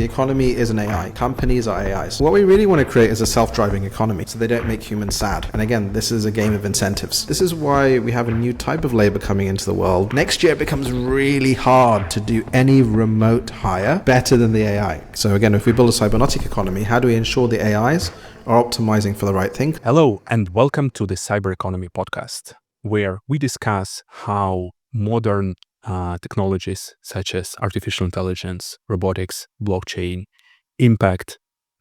The economy is an AI. Companies are AIs. What we really want to create is a self-driving economy so they don't make humans sad. And again, this is a game of incentives. This is why we have a new type of labor coming into the world. Next year it becomes really hard to do any remote hire better than the AI. So again, if we build a cybernetic economy, how do we ensure the AIs are optimizing for the right thing? Hello, and welcome to the Cyber Economy podcast, where we discuss how modern technologies such as artificial intelligence, robotics, blockchain impact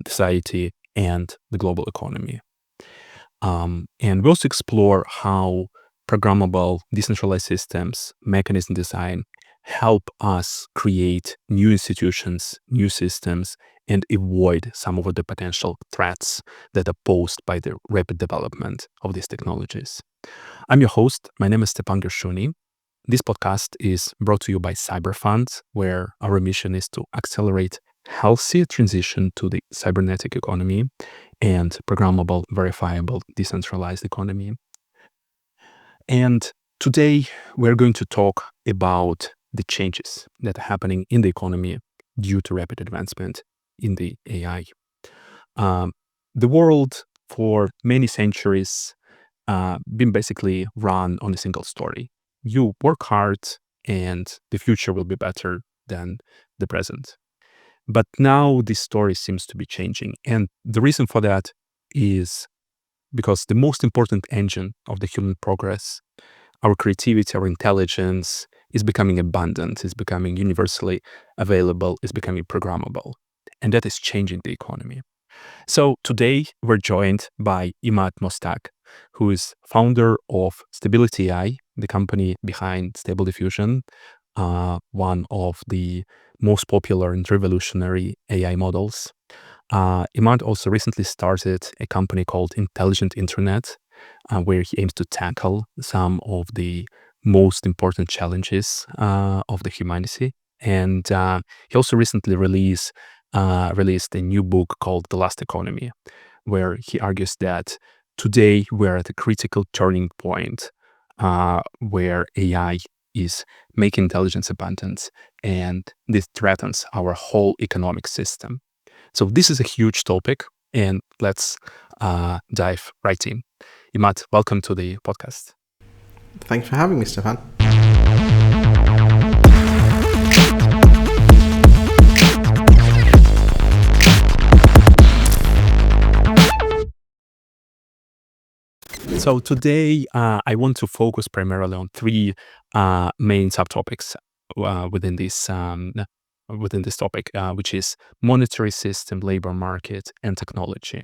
society and the global economy. And we also explore how programmable, decentralized systems, mechanism design help us create new institutions, new systems, and avoid some of the potential threats that are posed by the rapid development of these technologies. I'm your host. My name is Stepan Gershuni. This podcast is brought to you by Cyberfund, where our mission is to accelerate healthy transition to the cybernetic economy and programmable, verifiable, decentralized economy. And today we're going to talk about the changes that are happening in the economy due to rapid advancement in the AI. The world for many centuries been basically run on a single story. You work hard and the future will be better than the present. But now this story seems to be changing. And the reason for that is because the most important engine of the human progress, our creativity, our intelligence, is becoming abundant, is becoming universally available, is becoming programmable. And that is changing the economy. So today we're joined by Emad Mostaque, who is founder of Stability AI, the company behind Stable Diffusion, one of the most popular and revolutionary AI models. Emad also recently started a company called Intelligent Internet, where he aims to tackle some of the most important challenges of the humanity. And he also recently released a new book called The Last Economy, where he argues that today we're at a critical turning point where AI is making intelligence abundant, and this threatens our whole economic system. So this is a huge topic, and let's dive right in. Emad, welcome to the podcast. Thanks for having me, Stefan. So today I want to focus primarily on three main subtopics within this topic, which is monetary system, labor market, and technology.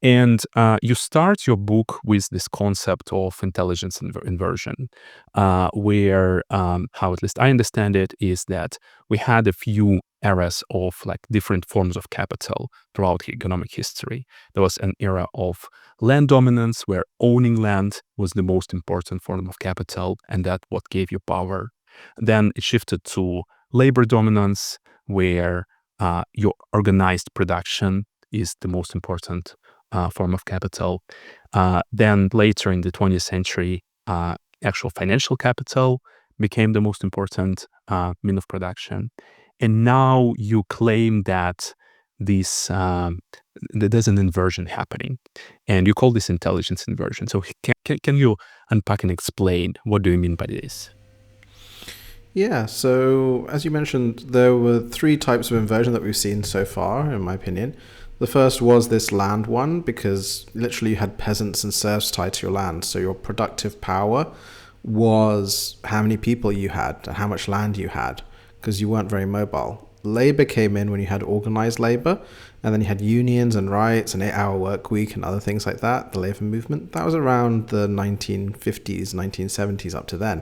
And you start your book with this concept of intelligence inversion, where how at least I understand it is that we had a few eras of like different forms of capital throughout economic history. There was an era of land dominance where owning land was the most important form of capital, and that what gave you power. Then it shifted to labor dominance, where your organized production is the most important form of capital. Then later in the 20th century, actual financial capital became the most important mean of production. And now you claim that there's an inversion happening, and you call this intelligence inversion. So can you unpack and explain what do you mean by this? Yeah, so as you mentioned, there were three types of inversion that we've seen so far, in my opinion. The first was this land one, because literally you had peasants and serfs tied to your land. So your productive power was how many people you had and how much land you had, because you weren't very mobile. Labor came in when you had organized labor, and then you had unions and rights, an 8-hour work week and other things like that, the labor movement. That was around the 1950s, 1970s up to then.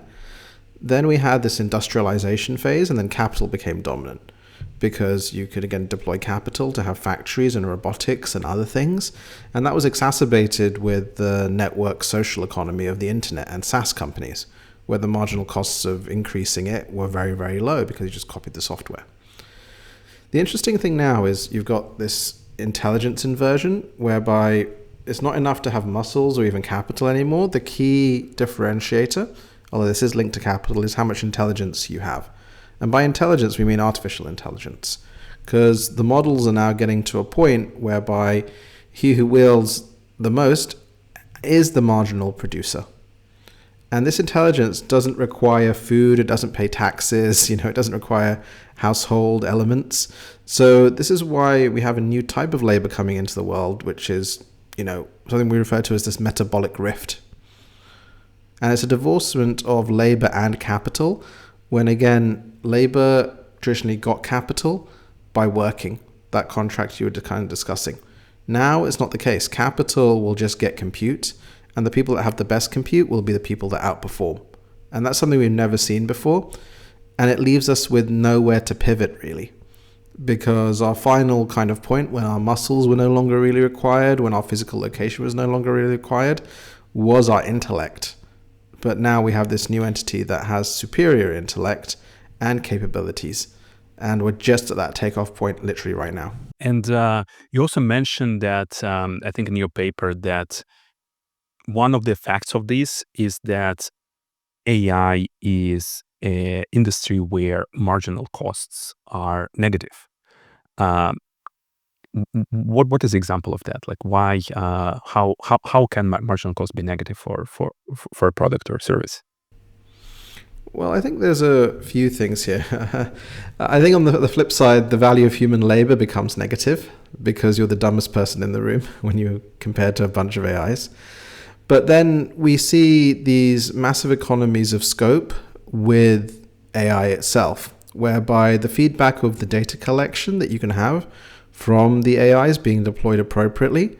Then we had this industrialization phase, and then capital became dominant because you could again deploy capital to have factories and robotics and other things. And that was exacerbated with the network social economy of the internet and SaaS companies, where the marginal costs of increasing it were very, very low because you just copied the software. The interesting thing now is you've got this intelligence inversion, whereby it's not enough to have muscles or even capital anymore. The key differentiator, although this is linked to capital, is how much intelligence you have. And by intelligence, we mean artificial intelligence. because the models are now getting to a point whereby he who wields the most is the marginal producer. And this intelligence doesn't require food, it doesn't pay taxes, it doesn't require household elements. So this is why we have a new type of labor coming into the world, which is, something we refer to as this metabolic rift. And it's a divorcement of labor and capital, when again, labor traditionally got capital by working, that contract you were kind of discussing. Now it's not the case. Capital will just get compute, and the people that have the best compute will be the people that outperform. And that's something we've never seen before. And it leaves us with nowhere to pivot, really. Because our final kind of point, when our muscles were no longer really required, when our physical location was no longer really required, was our intellect. But now we have this new entity that has superior intellect and capabilities. And we're just at that takeoff point literally right now. And you also mentioned that, I think in your paper, that one of the effects of this is that AI is an industry where marginal costs are negative. What is the example of that? Like why, how can marginal cost be negative for a product or service? Well, I think there's a few things here. I think on the flip side, the value of human labor becomes negative because you're the dumbest person in the room when you compare to a bunch of AIs. But then we see these massive economies of scope with AI itself, whereby the feedback of the data collection that you can have from the AIs being deployed appropriately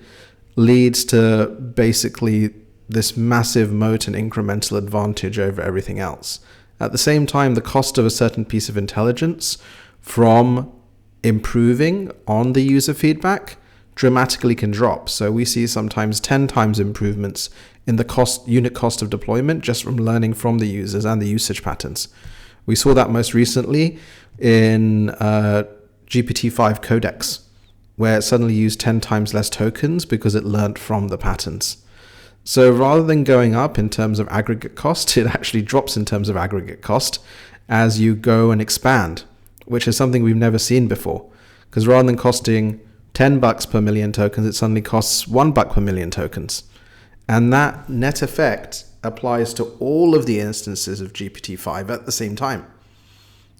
leads to basically this massive moat and incremental advantage over everything else. At the same time, the cost of a certain piece of intelligence from improving on the user feedback dramatically can drop. So we see sometimes 10 times improvements in the unit cost of deployment just from learning from the users and the usage patterns. We saw that most recently in GPT-5 Codex, where it suddenly used 10 times less tokens because it learned from the patterns. So rather than going up in terms of aggregate cost, it actually drops in terms of aggregate cost as you go and expand, which is something we've never seen before. Because rather than costing $10 per million tokens, it suddenly costs $1 per million tokens. And that net effect applies to all of the instances of GPT-5 at the same time,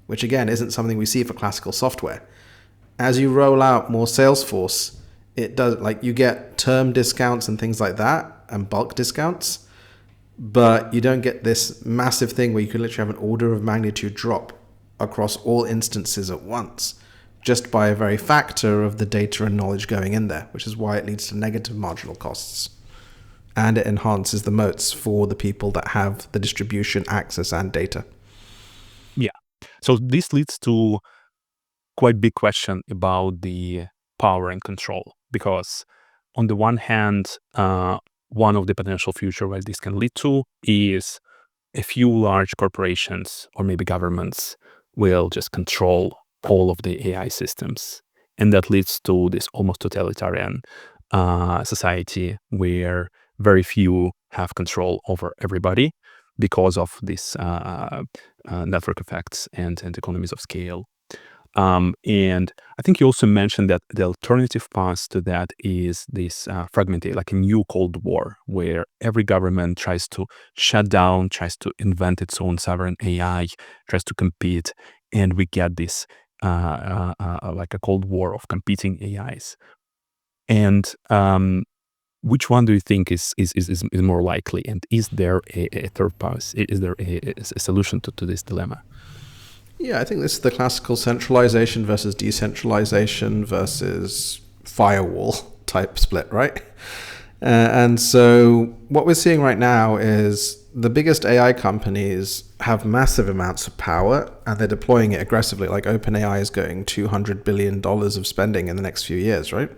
which again isn't something we see for classical software. As you roll out more Salesforce, it does, like, you get term discounts and things like that and bulk discounts, but you don't get this massive thing where you can literally have an order of magnitude drop across all instances at once, just by a very factor of the data and knowledge going in there, which is why it leads to negative marginal costs. And it enhances the moats for the people that have the distribution, access, and data. Yeah. So this leads to quite big question about the power and control, because on the one hand, one of the potential future where this can lead to is a few large corporations or maybe governments will just control all of the AI systems. And that leads to this almost totalitarian society where very few have control over everybody because of this network effects and economies of scale. And I think you also mentioned that the alternative path to that is this fragmented, like a new Cold War, where every government tries to shut down, tries to invent its own sovereign AI, tries to compete, and we get this like a Cold War of competing AIs. And which one do you think is more likely? And is there a third path? Is there a solution to this dilemma? Yeah, I think this is the classical centralization versus decentralization versus firewall type split, right? And so what we're seeing right now is the biggest AI companies have massive amounts of power and they're deploying it aggressively. Like OpenAI is going $200 billion of spending in the next few years, right?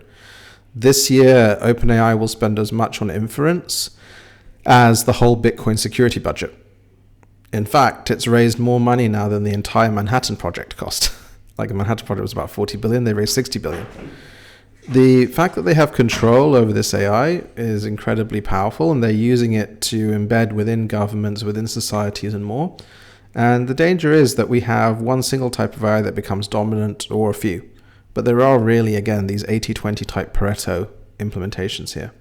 This year, OpenAI will spend as much on inference as the whole Bitcoin security budget. In fact, it's raised more money now than the entire Manhattan Project cost. Like the Manhattan Project was about 40 billion, they raised 60 billion. The fact that they have control over this AI is incredibly powerful, and they're using it to embed within governments, within societies and more. And the danger is that we have one single type of AI that becomes dominant, or a few. But there are really, again, these 80-20 type Pareto implementations here.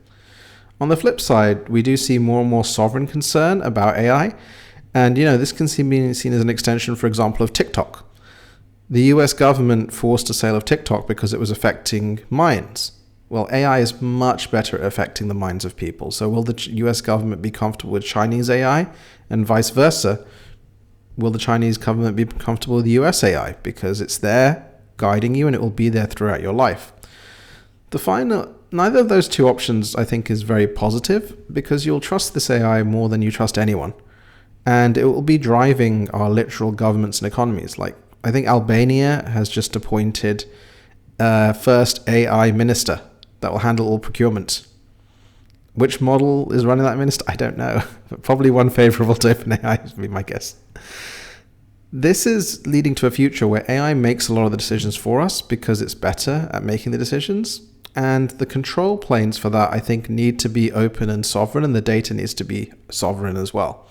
On the flip side, we do see more and more sovereign concern about AI. And, this can be seen as an extension, for example, of TikTok. The US government forced a sale of TikTok because it was affecting minds. Well, AI is much better at affecting the minds of people. So will the US government be comfortable with Chinese AI? And vice versa, will the Chinese government be comfortable with US AI? Because it's there guiding you and it will be there throughout your life. Neither of those two options, I think, is very positive because you'll trust this AI more than you trust anyone. And it will be driving our literal governments and economies. Like, I think Albania has just appointed first AI minister that will handle all procurement. Which model is running that minister? I don't know. Probably one favorable to OpenAI would be my guess. This is leading to a future where AI makes a lot of the decisions for us because it's better at making the decisions. And the control planes for that, I think, need to be open and sovereign, and the data needs to be sovereign as well.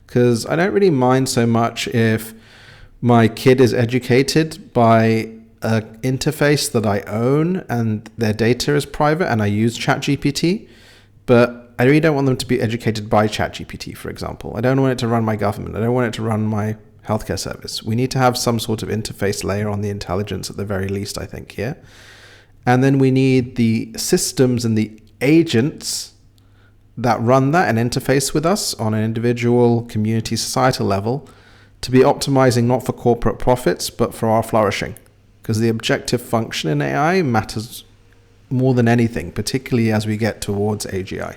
Because I don't really mind so much if my kid is educated by an interface that I own and their data is private and I use ChatGPT, but I really don't want them to be educated by ChatGPT, for example. I don't want it to run my government. I don't want it to run my healthcare service. We need to have some sort of interface layer on the intelligence at the very least, I think, here. And then we need the systems and the agents that run that and interface with us on an individual, community, societal level to be optimizing not for corporate profits, but for our flourishing. Because the objective function in AI matters more than anything, particularly as we get towards AGI.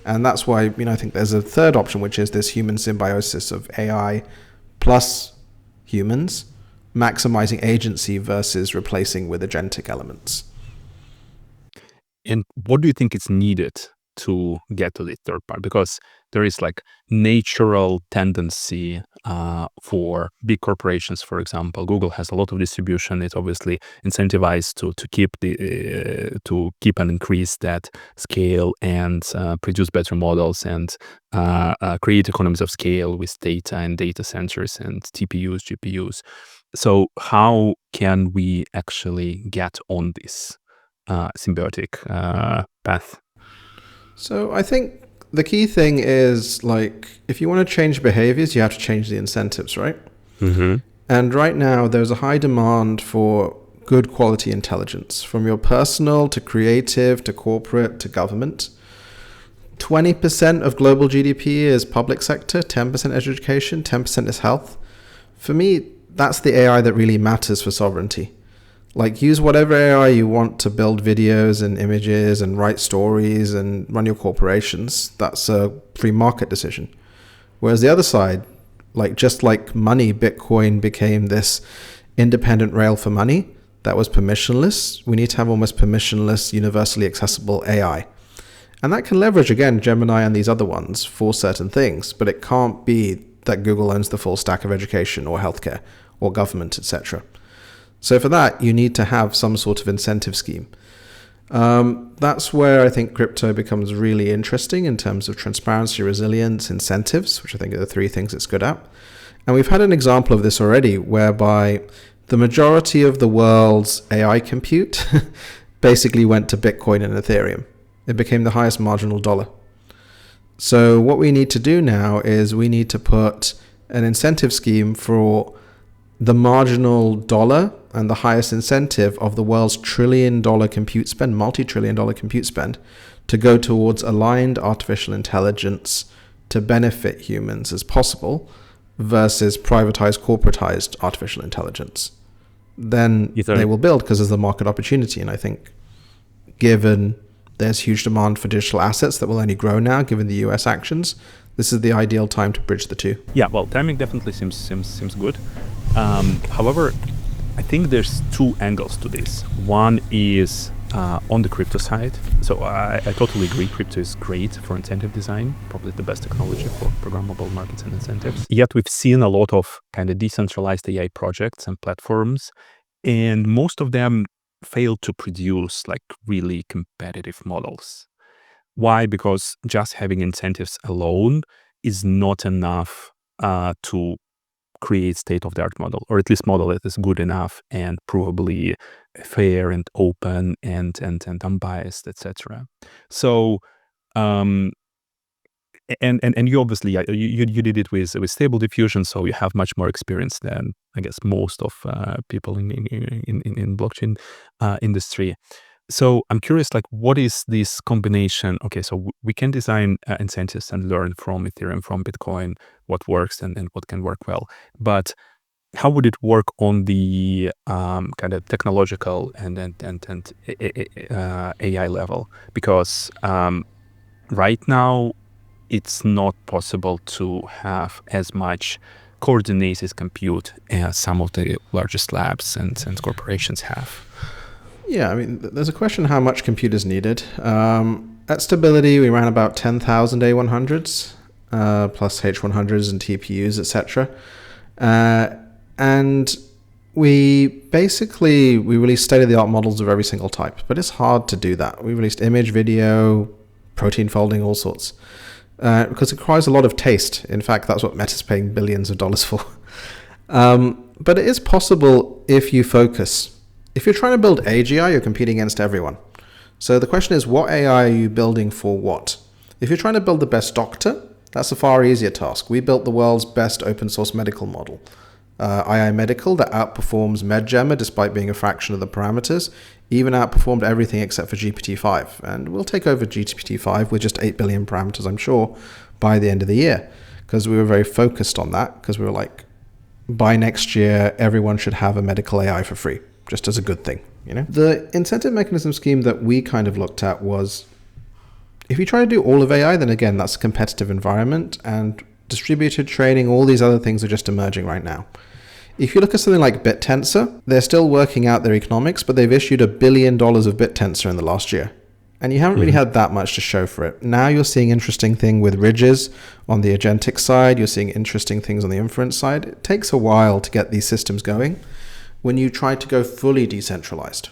And that's why, I think there's a third option, which is this human symbiosis of AI plus humans, maximizing agency versus replacing with agentic elements. And what do you think is needed to get to the third part? Because there is like natural tendency for big corporations, for example. Google has a lot of distribution. It's obviously incentivized to keep and increase that scale and produce better models and create economies of scale with data and data centers and TPUs, GPUs. So how can we actually get on this symbiotic path? So I think the key thing is, if you want to change behaviors, you have to change the incentives, right? Mm-hmm. And right now, there's a high demand for good quality intelligence, from your personal to creative to corporate to government. 20% of global GDP is public sector, 10% education, 10% is health. For me, that's the AI that really matters for sovereignty. Use whatever AI you want to build videos and images and write stories and run your corporations. That's a free market decision. Whereas the other side, just like money, Bitcoin became this independent rail for money that was permissionless. We need to have almost permissionless, universally accessible AI. And that can leverage, again, Gemini and these other ones for certain things, but it can't be that Google owns the full stack of education or healthcare or government, etc. So for that, you need to have some sort of incentive scheme. That's where I think crypto becomes really interesting in terms of transparency, resilience, incentives, which I think are the three things it's good at. And we've had an example of this already, whereby the majority of the world's AI compute basically went to Bitcoin and Ethereum. It became the highest marginal dollar. So what we need to do now is we need to put an incentive scheme for the marginal dollar and the highest incentive of the world's trillion-dollar compute spend, multi-trillion-dollar compute spend, to go towards aligned artificial intelligence to benefit humans as possible versus privatized, corporatized artificial intelligence. Then they will build because there's a market opportunity. And I think given there's huge demand for digital assets that will only grow now, given the US actions, this is the ideal time to bridge the two. Yeah, well, timing definitely seems good. However, I think there's two angles to this. One is on the crypto side. So I totally agree. Crypto is great for incentive design, probably the best technology for programmable markets and incentives. Yet we've seen a lot of kind of decentralized AI projects and platforms, and most of them fail to produce really competitive models. Why? Because just having incentives alone is not enough to create state-of-the-art model, or at least model that is good enough and probably fair and open and unbiased, etc. So and you obviously you did it with stable diffusion, so you have much more experience than I guess most of people in blockchain industry. So I'm curious, like, what is this combination? Okay, so we can design incentives and learn from Ethereum, from Bitcoin, what works and what can work well. But how would it work on the kind of technological and AI level? Because right now it's not possible to have as much coordinated compute as some of the largest labs and corporations have. Yeah, I mean, there's a question how much compute is needed. At Stability, we ran about 10,000 A100s, plus H100s and TPUs, etc. And we released state-of-the-art models of every single type, but it's hard to do that. We released image, video, protein folding, all sorts, because it requires a lot of taste. In fact, that's what Meta's paying billions of dollars for. But it is possible if you focus. If you're trying to build AGI, you're competing against everyone. So the question is, what AI are you building for what? If you're trying to build the best doctor, that's a far easier task. We built the world's best open source medical model, AI Medical, that outperforms MedGemma despite being a fraction of the parameters, even outperformed everything except for GPT-5. And we'll take over GPT-5 with just 8 billion parameters, I'm sure, by the end of the year, because we were very focused on that, because we were like, by next year, everyone should have a medical AI for free, just as a good thing, you know? The incentive mechanism scheme that we kind of looked at was, if you try to do all of AI, then again, that's a competitive environment, and distributed training, all these other things are just emerging right now. If you look at something like BitTensor, they're still working out their economics, but they've issued $1 billion of BitTensor in the last year. And you haven't really had that much to show for it. Now you're seeing interesting thing with ridges on the agentic side. You're seeing interesting things on the inference side. It takes a while to get these systems going when you try to go fully decentralized.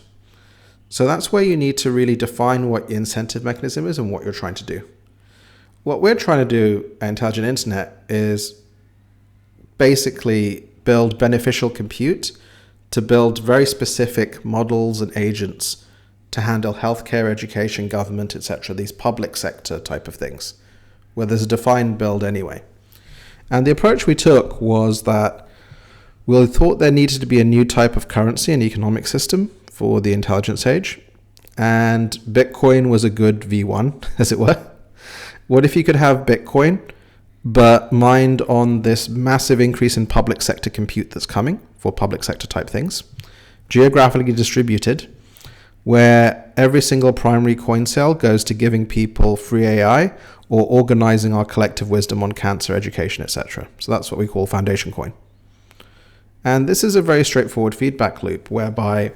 So that's where you need to really define what your incentive mechanism is and what you're trying to do. What we're trying to do at Intelligent Internet is basically build beneficial compute to build very specific models and agents to handle healthcare, education, government, etc., these public sector type of things, where there's a defined build anyway. And the approach we took was that we thought there needed to be a new type of currency and economic system for the intelligence age, and Bitcoin was a good V1, as it were. What if you could have Bitcoin, but mined on this massive increase in public sector compute that's coming for public sector type things, geographically distributed, where every single primary coin sale goes to giving people free AI or organizing our collective wisdom on cancer, education, etc. So that's what we call foundation coin. And this is a very straightforward feedback loop, whereby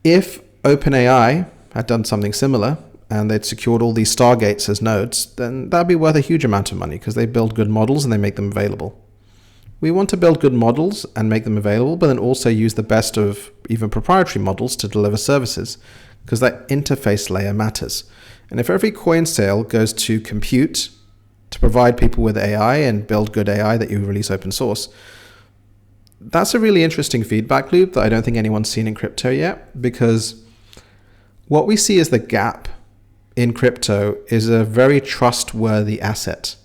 if OpenAI had done something similar and they'd secured all these stargates as nodes, then that'd be worth a huge amount of money because they build good models and they make them available. We want to build good models and make them available, but then also use the best of even proprietary models to deliver services, because that interface layer matters. And if every coin sale goes to compute to provide people with AI and build good AI that you release open source, that's a really interesting feedback loop that I don't think anyone's seen in crypto yet, because what we see as the gap in crypto is a very trustworthy asset.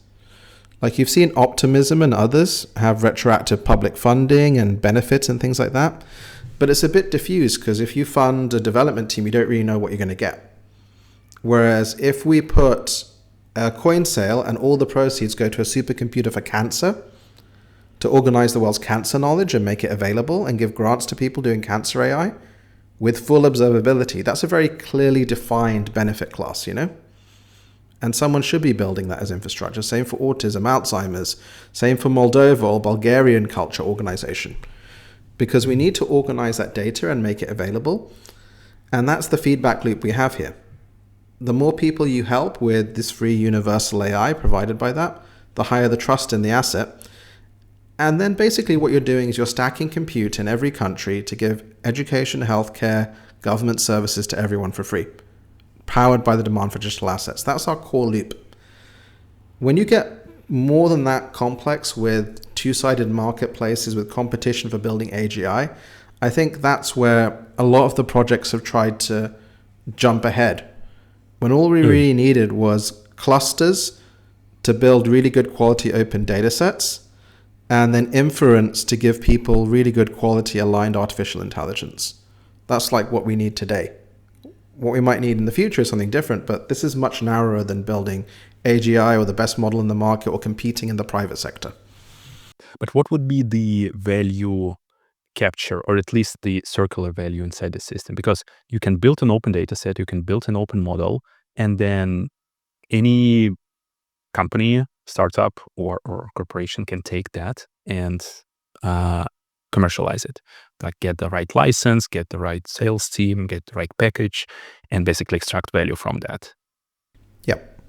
Like you've seen Optimism and others have retroactive public funding and benefits and things like that. But it's a bit diffused because if you fund a development team, you don't really know what you're going to get. Whereas if we put a coin sale and all the proceeds go to a supercomputer for cancer to organize the world's cancer knowledge and make it available and give grants to people doing cancer AI with full observability, that's a very clearly defined benefit class, you know? And someone should be building that as infrastructure. Same for autism, Alzheimer's, same for Moldova or Bulgarian culture organization. Because we need to organize that data and make it available. And that's the feedback loop we have here. The more people you help with this free universal AI provided by that, the higher the trust in the asset. And then basically what you're doing is you're stacking compute in every country to give education, healthcare, government services to everyone for free, powered by the demand for digital assets. That's our core loop. When you get more than that complex with two-sided marketplaces with competition for building AGI, I think that's where a lot of the projects have tried to jump ahead. When all we really needed was clusters to build really good quality open data sets, and then inference to give people really good quality aligned artificial intelligence. That's like what we need today. What we might need in the future is something different, but this is much narrower than building AGI or the best model in the market or competing in the private sector. But what would be the value capture, or at least the circular value inside the system? Because you can build an open data set, you can build an open model, and then any company, startup, or corporation can take that and commercialize it. Like get the right license, get the right sales team, get the right package, and basically extract value from that. Yep.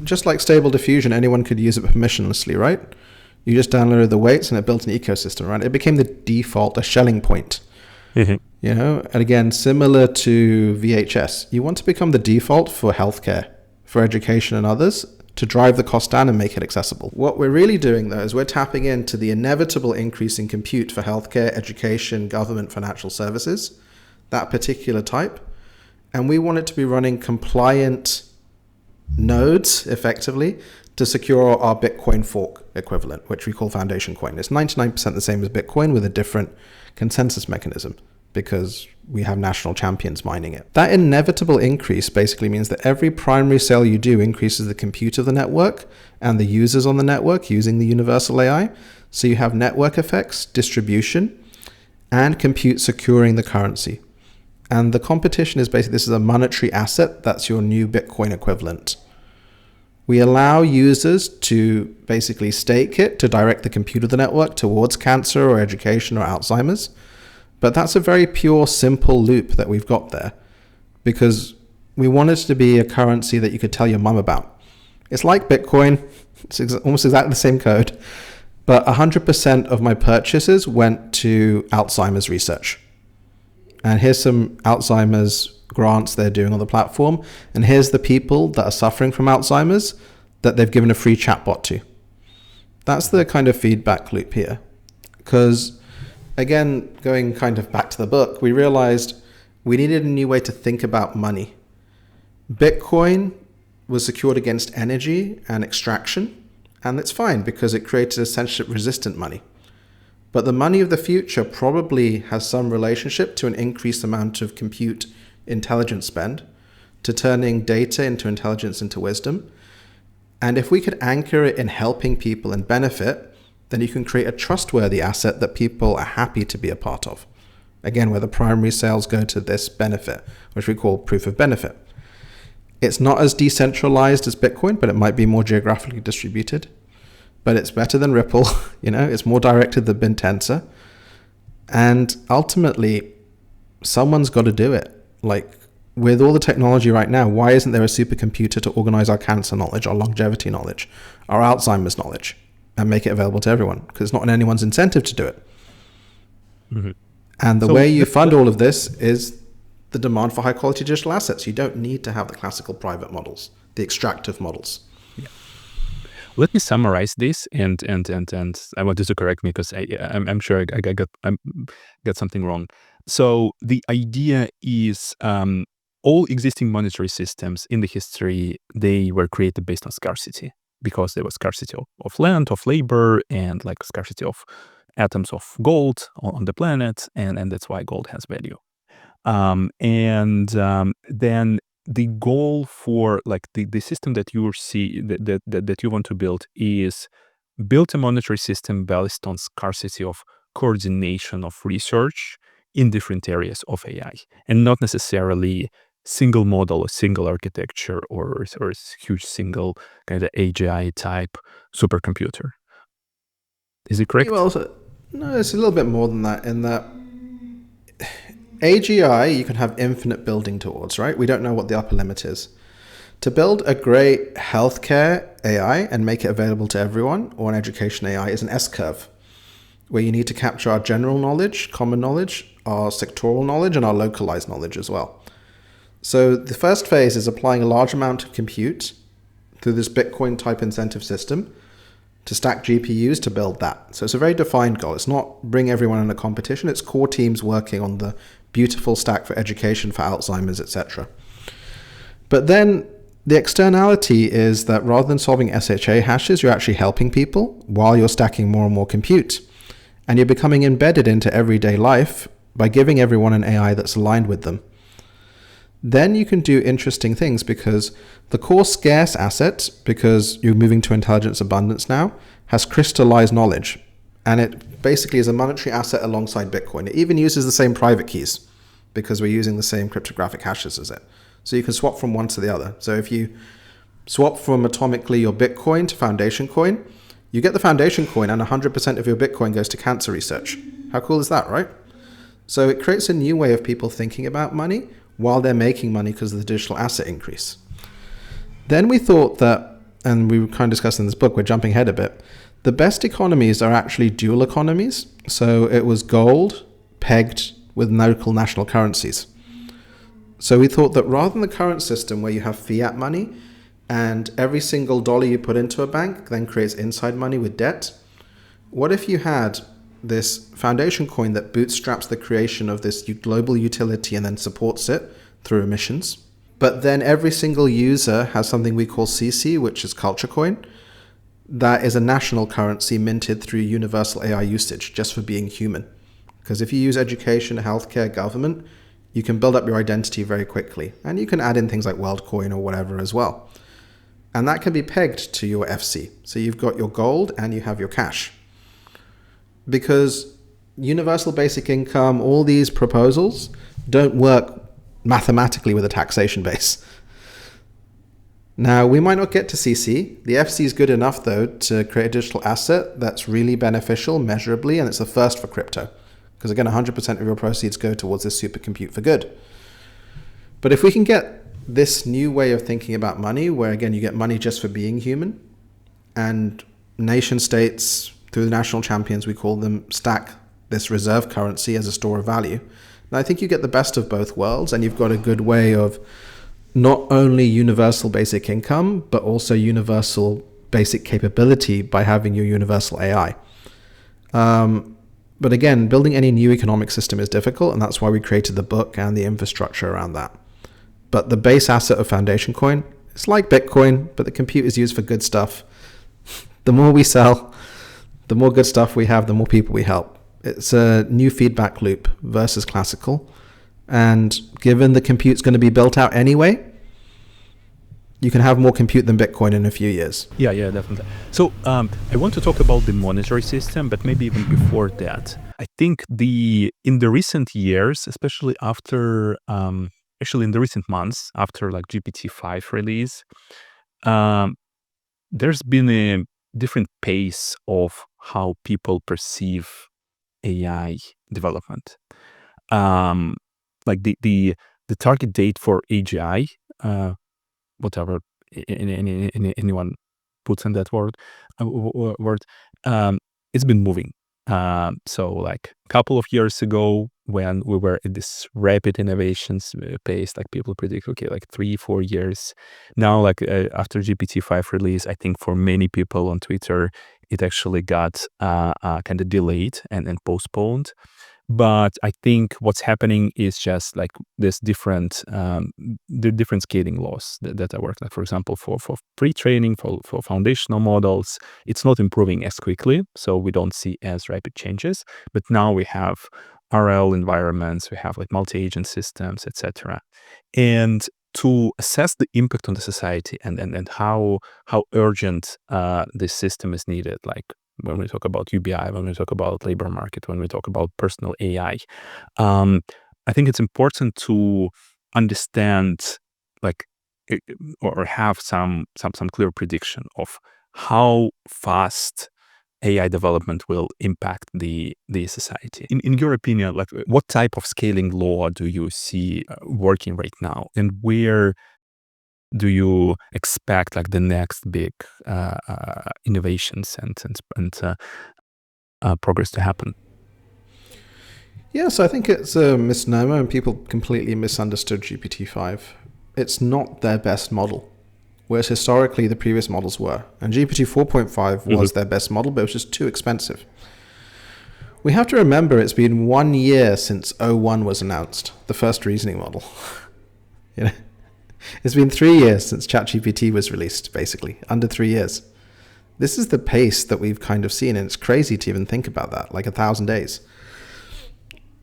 Just like stable diffusion, anyone could use it permissionlessly, right? You just downloaded the weights and it built an ecosystem, right? It became the default, a Schelling point. You know, and again, similar to VHS, you want to become the default for healthcare, for education and others, to drive the cost down and make it accessible. What we're really doing, though, is we're tapping into the inevitable increase in compute for healthcare, education, government, financial services, that particular type. And we want it to be running compliant nodes, effectively, to secure our Bitcoin fork equivalent, which we call foundation coin. It's 99% the same as Bitcoin with a different consensus mechanism, because we have national champions mining it. That inevitable increase basically means that every primary sale you do increases the compute of the network and the users on the network using the universal AI. So you have network effects, distribution, and compute securing the currency. And the competition is basically, this is a monetary asset that's your new Bitcoin equivalent. We allow users to basically stake it to direct the compute of the network towards cancer or education or Alzheimer's. But that's a very pure, simple loop that we've got there, because we want it to be a currency that you could tell your mum about. It's like Bitcoin. It's almost exactly the same code. But 100% of my purchases went to Alzheimer's research. And here's some Alzheimer's grants they're doing on the platform. And here's the people that are suffering from Alzheimer's that they've given a free chatbot to. That's the kind of feedback loop here. Because again, going kind of back to the book, we realized we needed a new way to think about money. Bitcoin was secured against energy and extraction, and it's fine because it created a censorship-resistant money. But the money of the future probably has some relationship to an increased amount of compute intelligence spend, to turning data into intelligence into wisdom. And if we could anchor it in helping people and benefit, then you can create a trustworthy asset that people are happy to be a part of. Again, where the primary sales go to this benefit, which we call proof of benefit. It's not as decentralized as Bitcoin, but it might be more geographically distributed. But it's better than Ripple, it's more directed than Tensor. And ultimately, someone's got to do it. Like, with all the technology right now, why isn't there a supercomputer to organize our cancer knowledge, our longevity knowledge, our Alzheimer's knowledge, and make it available to everyone? Because it's not in anyone's incentive to do it. And the way you fund all of this is the demand for high quality digital assets. You don't need to have the classical private models, the extractive models. Let me summarize this, and I want you to correct me because I'm sure I got something wrong. So the idea is all existing monetary systems in the history, they were created based on scarcity, because there was scarcity of land, of labor, and like scarcity of atoms of gold on the planet, and that's why gold has value. Then the goal for like the system that you see that you want to build is build a monetary system based on scarcity of coordination of research in different areas of AI, and not necessarily single model or single architecture or huge single kind of AGI type supercomputer. Is it correct? Well, no, it's a little bit more than that, in that AGI, you can have infinite building towards, right? We don't know what the upper limit is. To build a great healthcare AI and make it available to everyone, or an education AI, is an S-curve, where you need to capture our general knowledge, common knowledge, our sectoral knowledge, and our localized knowledge as well. So the first phase is applying a large amount of compute through this Bitcoin type incentive system to stack GPUs to build that. So it's a very defined goal. It's not bring everyone in a competition. It's core teams working on the beautiful stack for education, for Alzheimer's, etc. But then the externality is that rather than solving SHA hashes, you're actually helping people while you're stacking more and more compute. And you're becoming embedded into everyday life by giving everyone an AI that's aligned with them. Then you can do interesting things because the core scarce asset, because you're moving to intelligence abundance now, has crystallized knowledge. And it basically is a monetary asset alongside Bitcoin. It even uses the same private keys because we're using the same cryptographic hashes as it. So you can swap from one to the other. So if you swap from atomically your Bitcoin to foundation coin, you get the foundation coin and 100% of your Bitcoin goes to cancer research. How cool is that, right? So it creates a new way of people thinking about money while they're making money because of the digital asset increase. Then we thought that, and we kind of discussed in this book, we're jumping ahead a bit, the best economies are actually dual economies. So it was gold pegged with local national currencies. So we thought that rather than the current system where you have fiat money and every single dollar you put into a bank then creates inside money with debt, what if you had this foundation coin that bootstraps the creation of this global utility and then supports it through emissions? But then every single user has something we call CC, which is culture coin. That is a national currency minted through universal AI usage just for being human. Because if you use education, healthcare, government, you can build up your identity very quickly. And you can add in things like WorldCoin or whatever as well. And that can be pegged to your FC. So you've got your gold and you have your cash. Because universal basic income, all these proposals don't work mathematically with a taxation base. Now, we might not get to CC. The FC is good enough, though, to create a digital asset that's really beneficial measurably, and it's the first for crypto. Because again, 100% of your proceeds go towards this supercompute for good. But if we can get this new way of thinking about money, where again, you get money just for being human, and nation states, through the national champions, we call them, stack this reserve currency as a store of value. And I think you get the best of both worlds, and you've got a good way of not only universal basic income, but also universal basic capability by having your universal AI. But again, building any new economic system is difficult, and that's why we created the book and the infrastructure around that. But the base asset of Foundation Coin, it's like Bitcoin, but the compute is used for good stuff. The more we sell, the more good stuff we have, the more people we help. It's a new feedback loop versus classical. And given the compute's going to be built out anyway, you can have more compute than Bitcoin in a few years. Yeah, definitely. So I want to talk about the monetary system, but maybe even before that. I think in the recent years, especially after, actually in the recent months, after like GPT-5 release, there's been a different pace of how people perceive AI development. Like the target date for AGI, whatever anyone puts in that word, it's been moving. So like a couple of years ago, when we were at this rapid innovations pace, like people predict, okay, like 3-4 years. Now, like after GPT-5 release, I think for many people on Twitter, it actually got kind of delayed and postponed. But I think what's happening is just like this different, the different scaling laws that are working. Like for example, for pre-training, for foundational models, it's not improving as quickly, so we don't see as rapid changes. But now we have RL environments, we have like multi-agent systems, etc. And to assess the impact on the society and how urgent this system is needed, like when we talk about UBI, when we talk about labor market, when we talk about personal AI, I think it's important to understand, like, or have some clear prediction of how fast AI development will impact the society. In your opinion, like, what type of scaling law do you see working right now, and where do you expect like the next big innovations and progress to happen? Yes, I think it's a misnomer and people completely misunderstood GPT-5. It's not their best model. whereas historically the previous models were. And GPT 4.5 was their best model, but it was just too expensive. We have to remember it's been 1 year since O1 was announced, the first reasoning model. You know, it's been 3 years since ChatGPT was released, basically, under 3 years. This is the pace that we've kind of seen, and it's crazy to even think about that, like 1,000 days.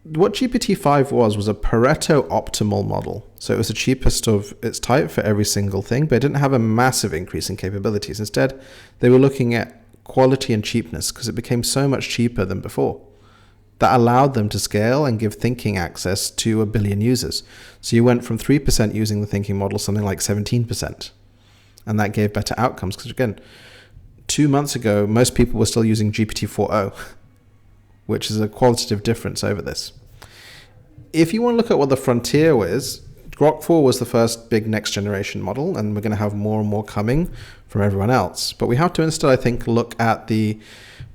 What GPT-5 was a Pareto optimal model. So it was the cheapest of its type for every single thing, but it didn't have a massive increase in capabilities. Instead, they were looking at quality and cheapness because it became so much cheaper than before. That allowed them to scale and give thinking access to 1 billion users. So you went from 3% using the thinking model, something like 17%. And that gave better outcomes because, again, 2 months ago, most people were still using GPT 4.0, which is a qualitative difference over this. If you want to look at what the frontier is, Grok 4 was the first big next generation model, and we're going to have more and more coming from everyone else. But we have to instead, I think, look at the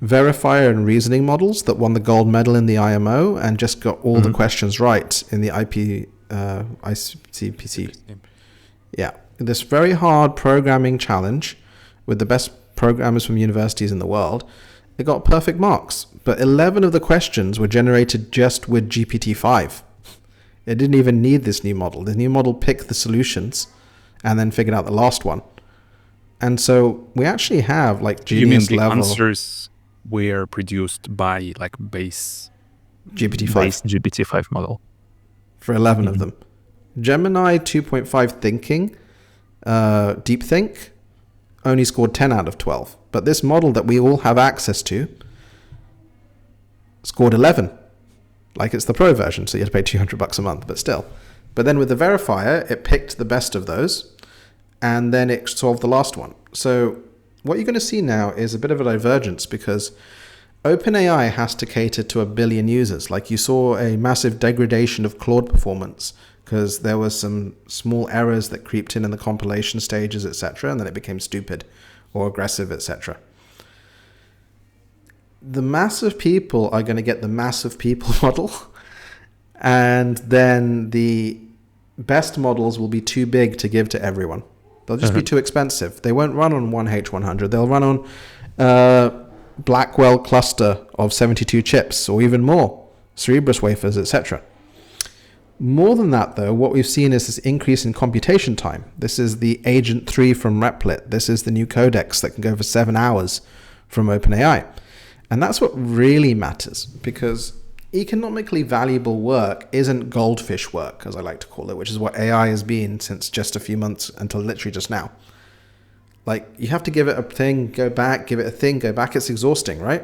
verifier and reasoning models that won the gold medal in the IMO and just got all the questions right in the ICPC. Yeah, this very hard programming challenge with the best programmers from universities in the world, it got perfect marks. But 11 of the questions were generated just with GPT-5. It didn't even need this new model. The new model picked the solutions and then figured out the last one. And so we actually have like genius level. You mean the answers were produced by like base GPT-5 model? For 11 of them. Gemini 2.5 thinking, deep think, only scored 10 out of 12. But this model that we all have access to scored 11. Like it's the pro version, so you have to pay $200 a month, but still. But then with the verifier, it picked the best of those, and then it solved the last one. So what you're going to see now is a bit of a divergence because OpenAI has to cater to 1 billion users. Like you saw a massive degradation of Claude performance because there were some small errors that creeped in the compilation stages, etc., and then it became stupid or aggressive, etc. The massive people are going to get the massive people model, and then the best models will be too big to give to everyone. They'll just be too expensive. They won't run on one H100. They'll run on a Blackwell cluster of 72 chips or even more, Cerebrus wafers, etc. More than that, though, what we've seen is this increase in computation time. This is the Agent 3 from Replit. This is the new codex that can go for 7 hours from OpenAI. And that's what really matters, because economically valuable work isn't goldfish work, as I like to call it, which is what AI has been since just a few months until literally just now. Like, you have to give it a thing, go back, give it a thing, go back. It's exhausting, right?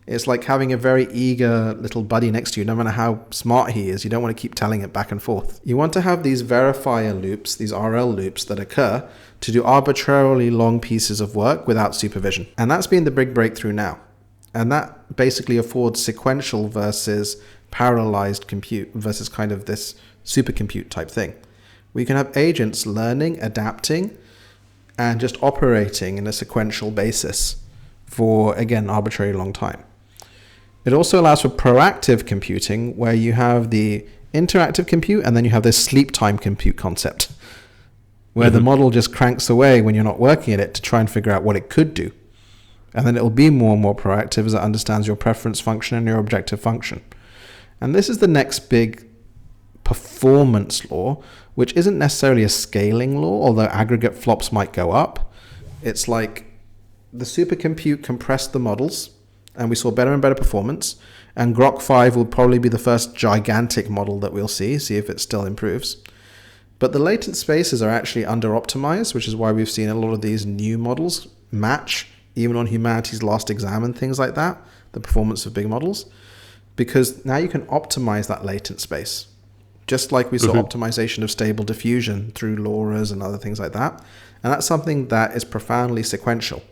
It's like having a very eager little buddy next to you. No matter how smart he is, you don't want to keep telling it back and forth. You want to have these verifier loops, these RL loops that occur to do arbitrarily long pieces of work without supervision. And that's been the big breakthrough now. And that basically affords sequential versus parallelized compute versus kind of this supercompute type thing. We can have agents learning, adapting, and just operating in a sequential basis for, again, arbitrary long time. It also allows for proactive computing, where you have the interactive compute and then you have this sleep time compute concept, where the model just cranks away when you're not working at it to try and figure out what it could do. And then it will be more and more proactive as it understands your preference function and your objective function. And this is the next big performance law, which isn't necessarily a scaling law, although aggregate flops might go up. It's like the supercompute compressed the models, and we saw better and better performance. And Grok 5 will probably be the first gigantic model that we'll see if it still improves. But the latent spaces are actually under-optimized, which is why we've seen a lot of these new models match, even on humanity's last exam and things like that, the performance of big models, because now you can optimize that latent space. Just like we saw optimization of stable diffusion through LoRa's and other things like that. And that's something that is profoundly sequential.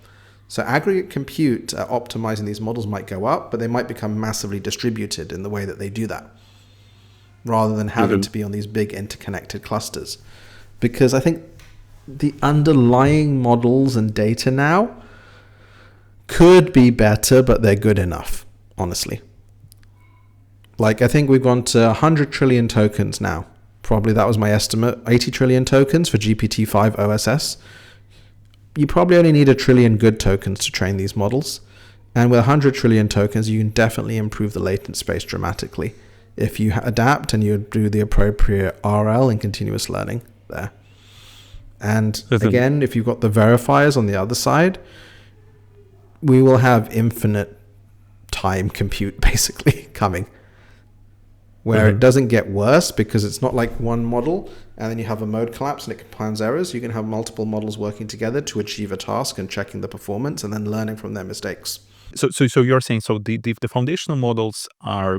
So aggregate compute optimizing these models might go up, but they might become massively distributed in the way that they do that, rather than having to be on these big interconnected clusters. Because I think the underlying models and data now could be better, but they're good enough, honestly. Like, I think we've gone to 100 trillion tokens now. Probably that was my estimate. 80 trillion topens for GPT-5 OSS. you probably only need 1 trillion good tokens to train these models. And with 100 trillion tokens, you can definitely improve the latent space dramatically if you adapt and you do the appropriate RL and continuous learning there. And again, if you've got the verifiers on the other side, we will have infinite time compute basically coming, where it doesn't get worse because it's not like one model and then you have a mode collapse and it compounds errors. You can have multiple models working together to achieve a task and checking the performance and then learning from their mistakes. So you're saying, so the foundational models are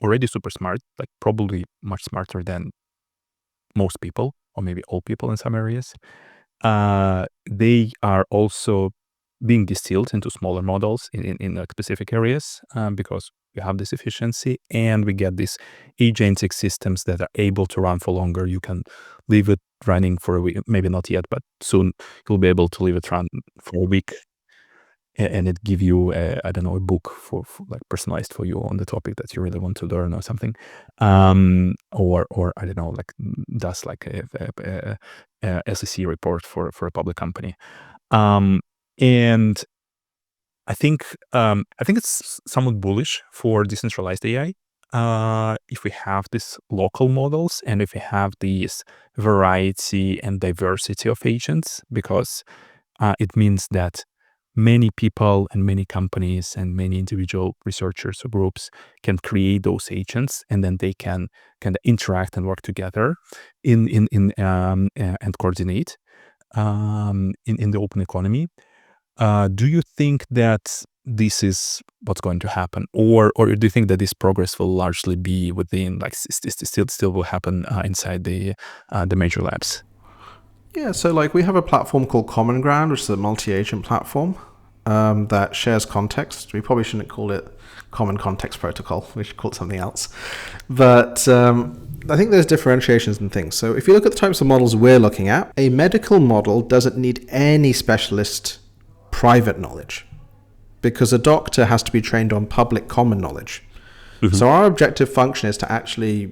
already super smart, like probably much smarter than most people, or maybe all people in some areas. They are also being distilled into smaller models in like specific areas because we have this efficiency and we get these agentic systems that are able to run for longer. You can leave it running for a week, maybe not yet, but soon you'll be able to leave it run for a week and it give you a book for like personalized for you on the topic that you really want to learn or something, or I don't know, like does like a SEC report for a public company, and I think it's somewhat bullish for decentralized AI if we have these local models and if we have this variety and diversity of agents, because it means that many people and many companies and many individual researchers or groups can create those agents, and then they can kind of interact and work together and coordinate in the open economy. Do you think that this is what's going to happen, or do you think that this progress will largely be within, like, still will happen inside the major labs? Yeah, so like we have a platform called Common Ground, which is a multi-agent platform that shares context. We probably shouldn't call it Common Context Protocol. We should call it something else. But I think there's differentiations and things. So if you look at the types of models we're looking at, a medical model doesn't need any specialist private knowledge because a doctor has to be trained on public common knowledge. Mm-hmm. So our objective function is to actually,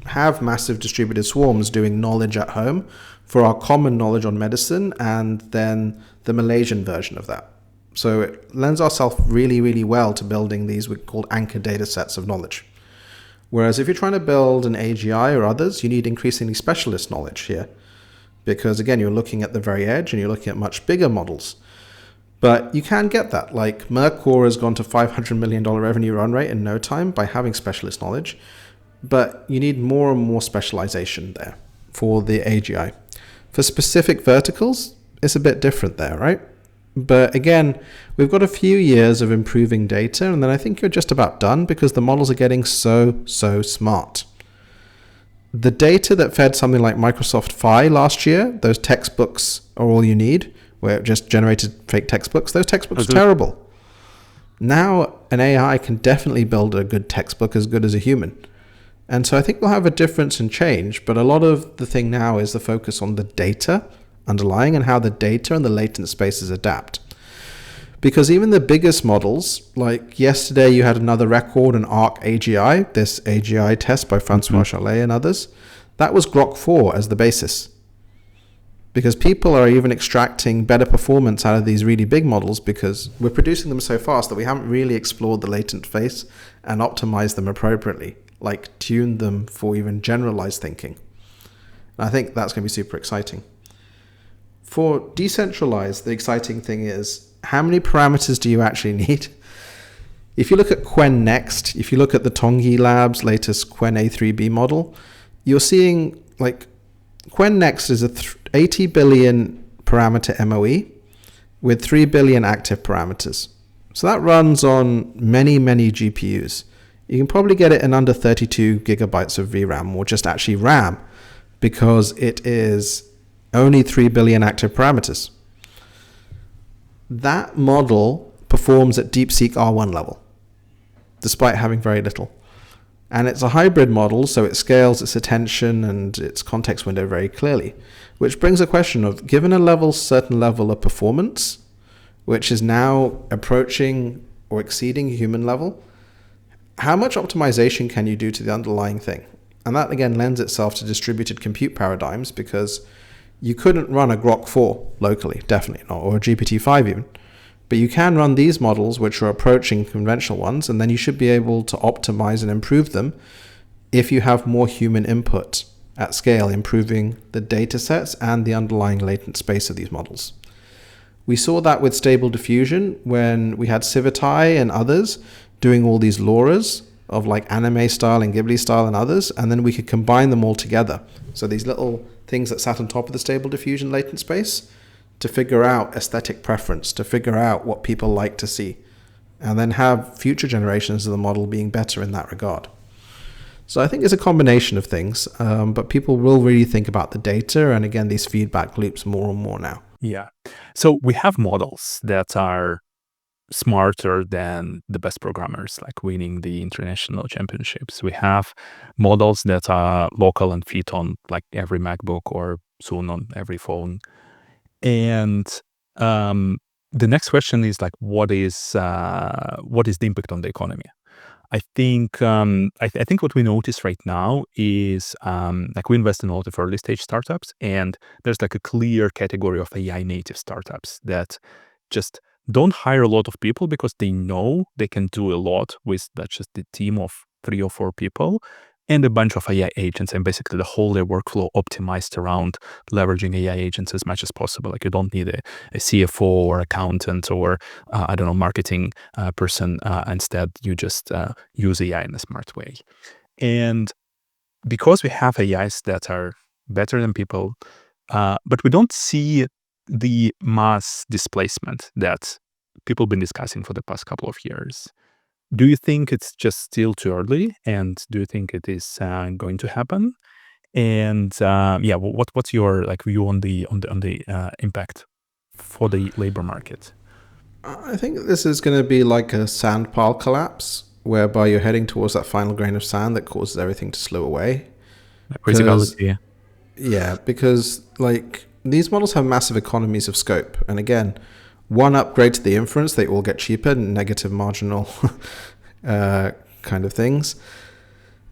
have massive distributed swarms doing knowledge at home for our common knowledge on medicine and then the Malaysian version of that. So it lends ourselves really, really well to building these we call anchor data sets of knowledge. Whereas if you're trying to build an AGI or others, you need increasingly specialist knowledge here. Because again, you're looking at the very edge and you're looking at much bigger models. But you can get that. Like Mercor has gone to $500 million revenue run rate in no time by having specialist knowledge. But you need more and more specialization there for the AGI. For specific verticals, it's a bit different there, right? But again, we've got a few years of improving data, and then I think you're just about done because the models are getting so smart. The data that fed something like Microsoft Phi last year, those textbooks are all you need, where it just generated fake textbooks. Those textbooks are terrible. Now, an AI can definitely build a good textbook as good as a human. And so I think we'll have a difference in change, but a lot of the thing now is the focus on the data underlying and how the data and the latent spaces adapt. Because even the biggest models, like yesterday you had another record, an ARC AGI, this AGI test by Francois Charlet and others, that was Grok 4 as the basis. Because people are even extracting better performance out of these really big models because we're producing them so fast that we haven't really explored the latent space and optimized them appropriately, like tuned them for even generalized thinking. And I think that's going to be super exciting. For decentralized, the exciting thing is, how many parameters do you actually need? If you look at Quen Next, if you look at the Tongyi Labs' latest Quen A3B model, you're seeing like Quen Next is a 80 billion parameter MOE with 3 billion active parameters. So that runs on many GPUs. You can probably get it in under 32 gigabytes of VRAM, or just actually RAM, because it is only 3 billion active parameters. That model performs at DeepSeek R1 level, despite having very little. And it's a hybrid model, so it scales its attention and its context window very clearly, which brings a question of, given a certain level of performance, which is now approaching or exceeding human level, how much optimization can you do to the underlying thing? And that again lends itself to distributed compute paradigms, because You couldn't run a Grok 4 locally, definitely not, or a GPT-5 even. But you can run these models, which are approaching conventional ones, and then you should be able to optimize and improve them if you have more human input at scale, improving the data sets and the underlying latent space of these models. We saw that with stable diffusion when we had Civitai and others doing all these LoRa's of like anime style and Ghibli style and others, and then we could combine them all together. So these little things that sat on top of the stable diffusion latent space to figure out aesthetic preference, to figure out what people like to see, and then have future generations of the model being better in that regard. So I think it's a combination of things, but people will really think about the data and again, these feedback loops more and more now. Yeah. So we have models that are smarter than the best programmers, like winning the international championships. We have models that are local and fit on like every MacBook or soon on every phone. And the next question is like, what is the impact on the economy? I think what we notice right now is like we invest in a lot of early stage startups, and there's like a clear category of AI native startups that just don't hire a lot of people because they know they can do a lot with that's just the team of 3 or 4 people and a bunch of AI agents, and basically the whole their workflow optimized around leveraging AI agents as much as possible. Like you don't need a CFO or accountant or I don't know, marketing person. Instead, you just use AI in a smart way. And because we have AIs that are better than people, but we don't see the mass displacement that people have been discussing for the past couple of years. Do you think it's just still too early, and do you think it is going to happen? And what's your like view on the impact for the labor market? I think this is going to be like a sand pile collapse, whereby you're heading towards that final grain of sand that causes everything to slow away. Criticality. Yeah, because like these models have massive economies of scope, and again, one upgrade to the inference, they all get cheaper, negative marginal kind of things.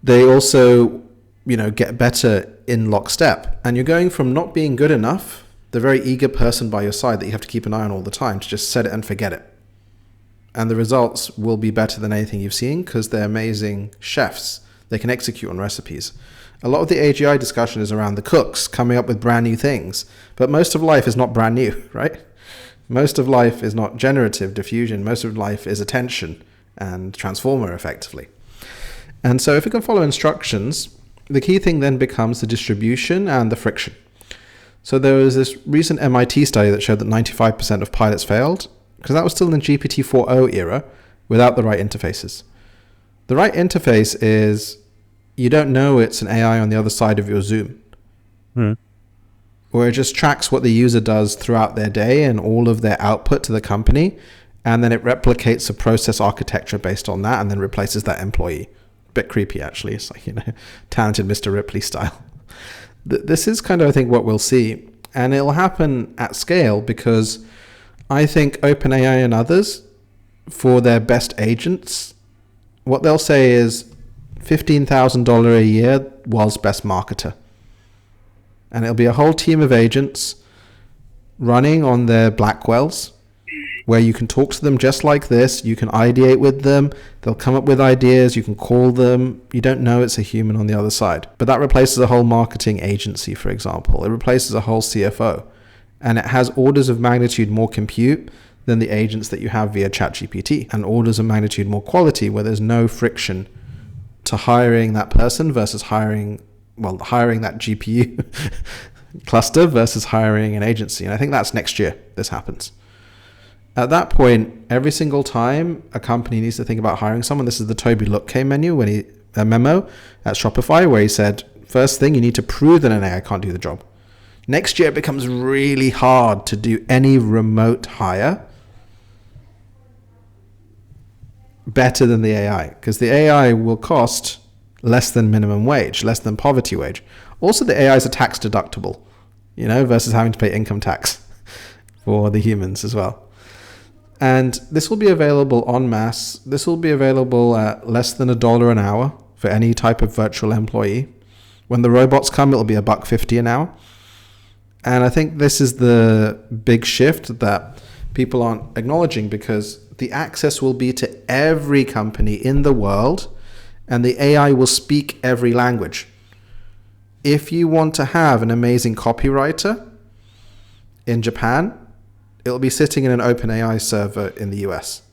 They also, get better in lockstep. And you're going from not being good enough, the very eager person by your side that you have to keep an eye on all the time, to just set it and forget it. And the results will be better than anything you've seen because they're amazing chefs. They can execute on recipes. A lot of the AGI discussion is around the cooks coming up with brand new things. But most of life is not brand new, right? Most of life is not generative diffusion. Most of life is attention and transformer, effectively. And so if you can follow instructions, the key thing then becomes the distribution and the friction. So there was this recent MIT study that showed that 95% of pilots failed, because that was still in the GPT 4.0 era, without the right interfaces. The right interface is, you don't know it's an AI on the other side of your Zoom. Where it just tracks what the user does throughout their day and all of their output to the company, and then it replicates a process architecture based on that and then replaces that employee. Bit creepy, actually. It's like, talented Mr. Ripley style. This is kind of, I think, what we'll see. And it'll happen at scale because I think OpenAI and others, for their best agents, what they'll say is $15,000 a year was best marketer. And it'll be a whole team of agents running on their Blackwells, where you can talk to them just like this. You can ideate with them. They'll come up with ideas. You can call them. You don't know it's a human on the other side. But that replaces a whole marketing agency, for example. It replaces a whole CFO. And it has orders of magnitude more compute than the agents that you have via ChatGPT, and orders of magnitude more quality, where there's no friction to hiring that person versus hiring that GPU cluster versus hiring an agency. And I think that's next year this happens. At that point, every single time a company needs to think about hiring someone, this is the Toby Look-K memo at Shopify, where he said, first thing, you need to prove that an AI can't do the job. Next year, it becomes really hard to do any remote hire better than the AI, because the AI will cost less than minimum wage, less than poverty wage. Also, the AIs are tax deductible, versus having to pay income tax for the humans as well. And this will be available en masse. This will be available at less than $1 an hour for any type of virtual employee. When the robots come, it'll be $1.50 an hour. And I think this is the big shift that people aren't acknowledging, because the access will be to every company in the world, and the AI will speak every language. If you want to have an amazing copywriter in Japan, it'll be sitting in an OpenAI server in the US.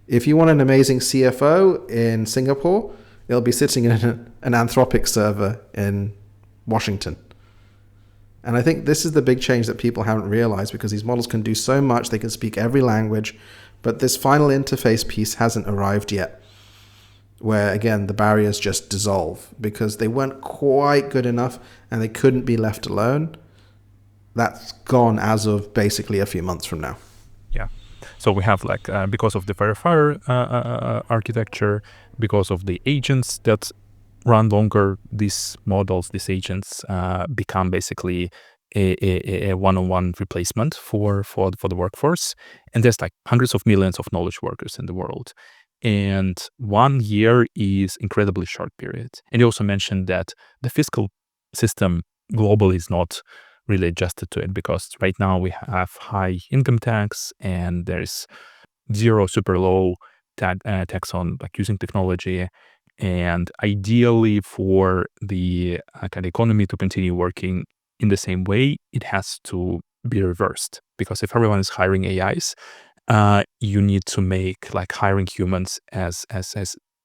If you want an amazing CFO in Singapore, it'll be sitting in an Anthropic server in Washington. And I think this is the big change that people haven't realized, because these models can do so much, they can speak every language, but this final interface piece hasn't arrived yet, where again the barriers just dissolve because they weren't quite good enough and they couldn't be left alone. That's gone as of basically a few months from now. Yeah. So we have like, because of the verifier architecture, because of the agents that run longer, these models, these agents become basically a one-on-one replacement for the workforce. And there's like hundreds of millions of knowledge workers in the world. And 1 year is incredibly short period. And you also mentioned that the fiscal system globally is not really adjusted to it, because right now we have high income tax and there's zero super low tax on like using technology. And ideally for the kind of economy to continue working in the same way, it has to be reversed, because if everyone is hiring AIs, you need to make like hiring humans as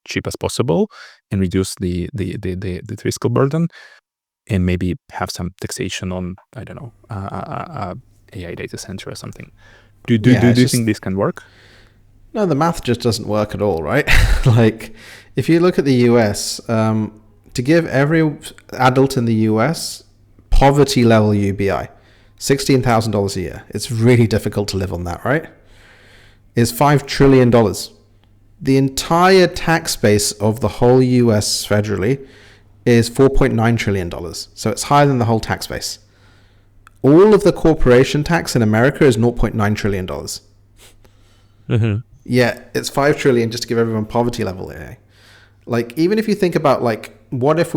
cheap as possible and reduce the fiscal burden, and maybe have some taxation on, I don't know, AI data center or something. Do you think this can work? No, the math just doesn't work at all, right? Like, if you look at the US, to give every adult in the US poverty level UBI, $16,000 a year, it's really difficult to live on that, right? Is $5 trillion. The entire tax base of the whole US federally is $4.9 trillion. So it's higher than the whole tax base. All of the corporation tax in America is $0.9 trillion. Mm-hmm. Yeah, it's $5 trillion just to give everyone poverty level AA. Like, even if you think about, like, what if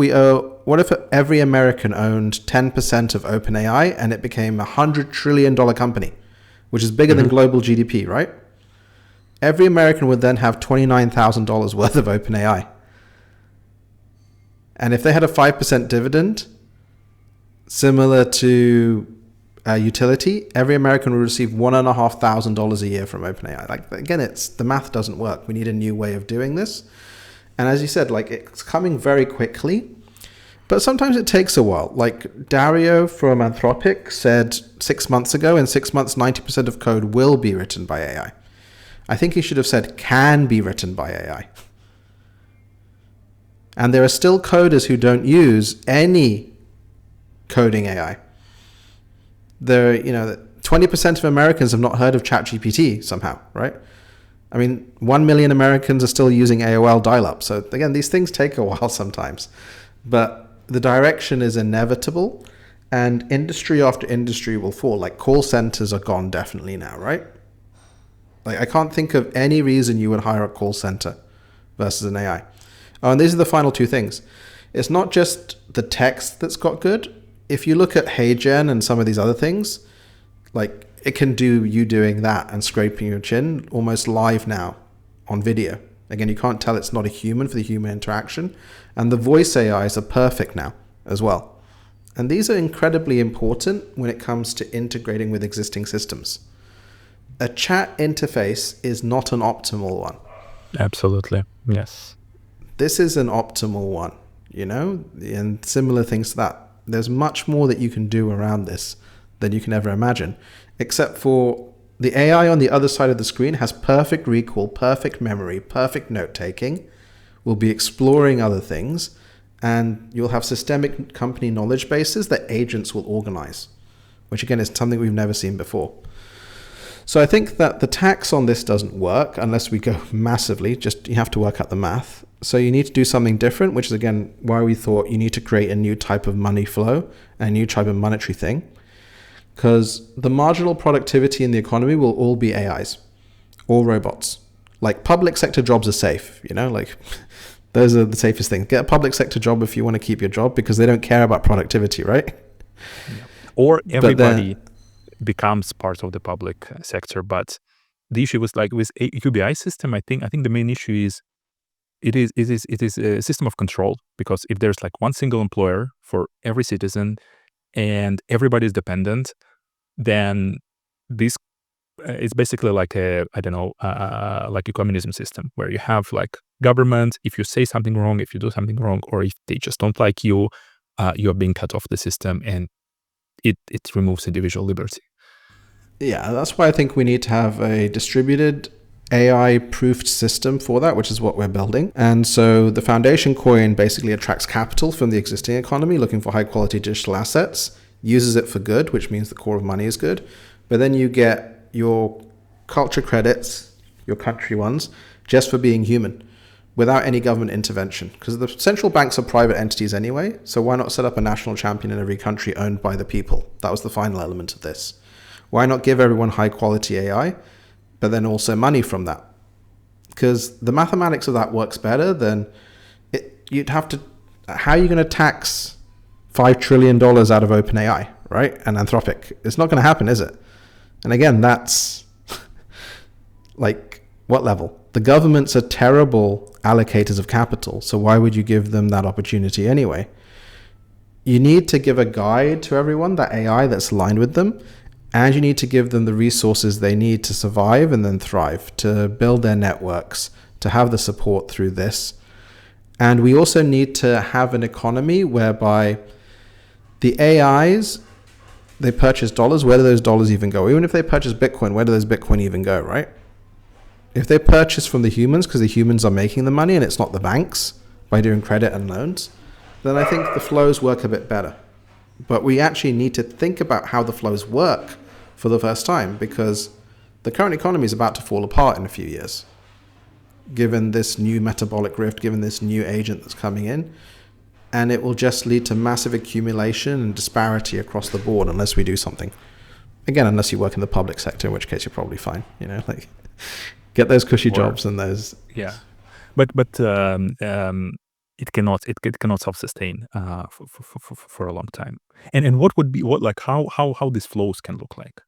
every American owned 10% of OpenAI and it became a $100 trillion company, which is bigger than global GDP, right? Every American would then have $29,000 worth of OpenAI. And if they had a 5% dividend, similar to a utility, every American would receive $1,500 a year from OpenAI. Like, again, the math doesn't work. We need a new way of doing this. And as you said, like, it's coming very quickly, but sometimes it takes a while. Like Dario from Anthropic said 6 months ago, in 6 months, 90% of code will be written by AI. I think he should have said can be written by AI. And there are still coders who don't use any coding AI. There, 20% of Americans have not heard of ChatGPT somehow, right? I mean, 1 million Americans are still using AOL dial-up. So again, these things take a while sometimes, but the direction is inevitable, and industry after industry will fall. Like, call centers are gone definitely now, right? Like, I can't think of any reason you would hire a call center versus an AI. Oh, and these are the final two things. It's not just the text that's got good. If you look at HeyGen and some of these other things, like, it can do you doing that and scraping your chin almost live now on video. Again, you can't tell it's not a human for the human interaction. And the voice AIs are perfect now as well. And these are incredibly important when it comes to integrating with existing systems. A chat interface is not an optimal one. Absolutely. Yes. This is an optimal one, and similar things to that. There's much more that you can do around this than you can ever imagine, except for the AI on the other side of the screen has perfect recall, perfect memory, perfect note-taking, will be exploring other things, and you'll have systemic company knowledge bases that agents will organize, which again is something we've never seen before. So I think that the tax on this doesn't work unless we go massively, just you have to work out the math. So you need to do something different, which is again why we thought you need to create a new type of money flow, a new type of monetary thing. Because the marginal productivity in the economy will all be AIs, all robots. Like, public sector jobs are safe, like those are the safest things. Get a public sector job if you want to keep your job, because they don't care about productivity, right? Yeah. or But then, everybody becomes part of the public sector. But the issue was like with a UBI system, I think the main issue is it is a system of control, because if there's like one single employer for every citizen and everybody is dependent, then this it's basically like like a communism system where you have like government. If you say something wrong, if you do something wrong, or if they just don't like you, you're being cut off the system, and it removes individual liberty. yeah, that's why I think we need to have a distributed AI-proofed system for that, which is what we're building. And so the foundation coin basically attracts capital from the existing economy, looking for high-quality digital assets, uses it for good, which means the core of money is good. But then you get your culture credits, your country ones, just for being human, without any government intervention. Because the central banks are private entities anyway, so why not set up a national champion in every country owned by the people? That was the final element of this. Why not give everyone high-quality AI, but then also money from that? Because the mathematics of that works better than you'd have to. How are you going to tax $5 trillion out of OpenAI, right? And Anthropic? It's not going to happen, is it? And again, that's like, what level? The governments are terrible allocators of capital, so why would you give them that opportunity anyway? You need to give a guide to everyone, that AI that's aligned with them, and you need to give them the resources they need to survive and then thrive, to build their networks, to have the support through this. And we also need to have an economy whereby the AIs, they purchase dollars. Where do those dollars even go? Even if they purchase Bitcoin, where do those Bitcoin even go, right? If they purchase from the humans, because the humans are making the money and it's not the banks by doing credit and loans, then I think the flows work a bit better. But we actually need to think about how the flows work for the first time, because the current economy is about to fall apart in a few years, given this new metabolic rift, given this new agent that's coming in. And it will just lead to massive accumulation and disparity across the board unless we do something. Again, unless you work in the public sector, in which case you're probably fine. You know, like, get those cushy jobs and those. Yeah, but it cannot self-sustain for a long time. And what would be how these flows can look like?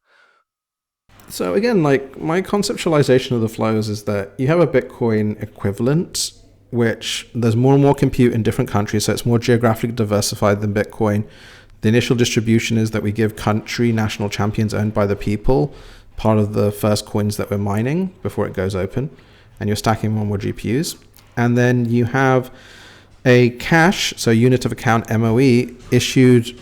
So again, like, my conceptualization of the flows is that you have a Bitcoin equivalent, which there's more and more compute in different countries, so it's more geographically diversified than Bitcoin. The initial distribution is that we give country national champions owned by the people part of the first coins that we're mining before it goes open, and you're stacking more GPUs. And then you have a cash, so unit of account MOE, issued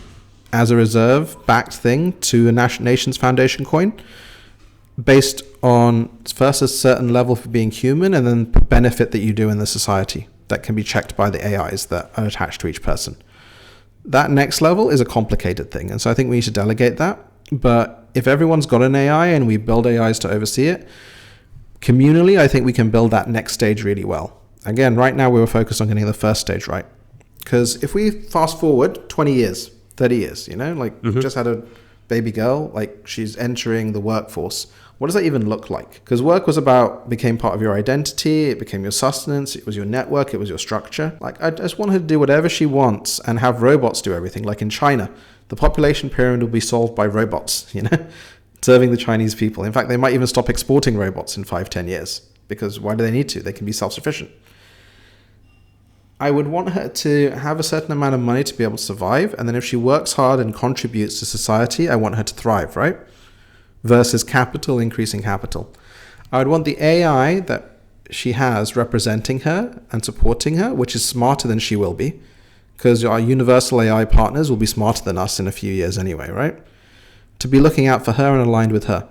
as a reserve backed thing to a nation's foundation coin, based on first a certain level for being human, and then the benefit that you do in the society that can be checked by the AIs that are attached to each person. That next level is a complicated thing, and so I think we need to delegate that. But if everyone's got an AI and we build AIs to oversee it, communally, I think we can build that next stage really well. Again, right now we were focused on getting the first stage right. Because if we fast forward 20 years, 30 years, you know, like, just had a baby girl, like, she's entering the workforce. What does that even look like? Because work became part of your identity, it became your sustenance, it was your network, it was your structure. Like, I just want her to do whatever she wants and have robots do everything. Like in China, the population pyramid will be solved by robots, you know, serving the Chinese people. In fact, they might even stop exporting robots in 5-10 years, because why do they need to? They can be self-sufficient. I would want her to have a certain amount of money to be able to survive, and then if she works hard and contributes to society, I want her to thrive, right? Versus capital, increasing capital. I would want the AI that she has representing her and supporting her, which is smarter than she will be, because our universal AI partners will be smarter than us in a few years anyway, right? To be looking out for her and aligned with her.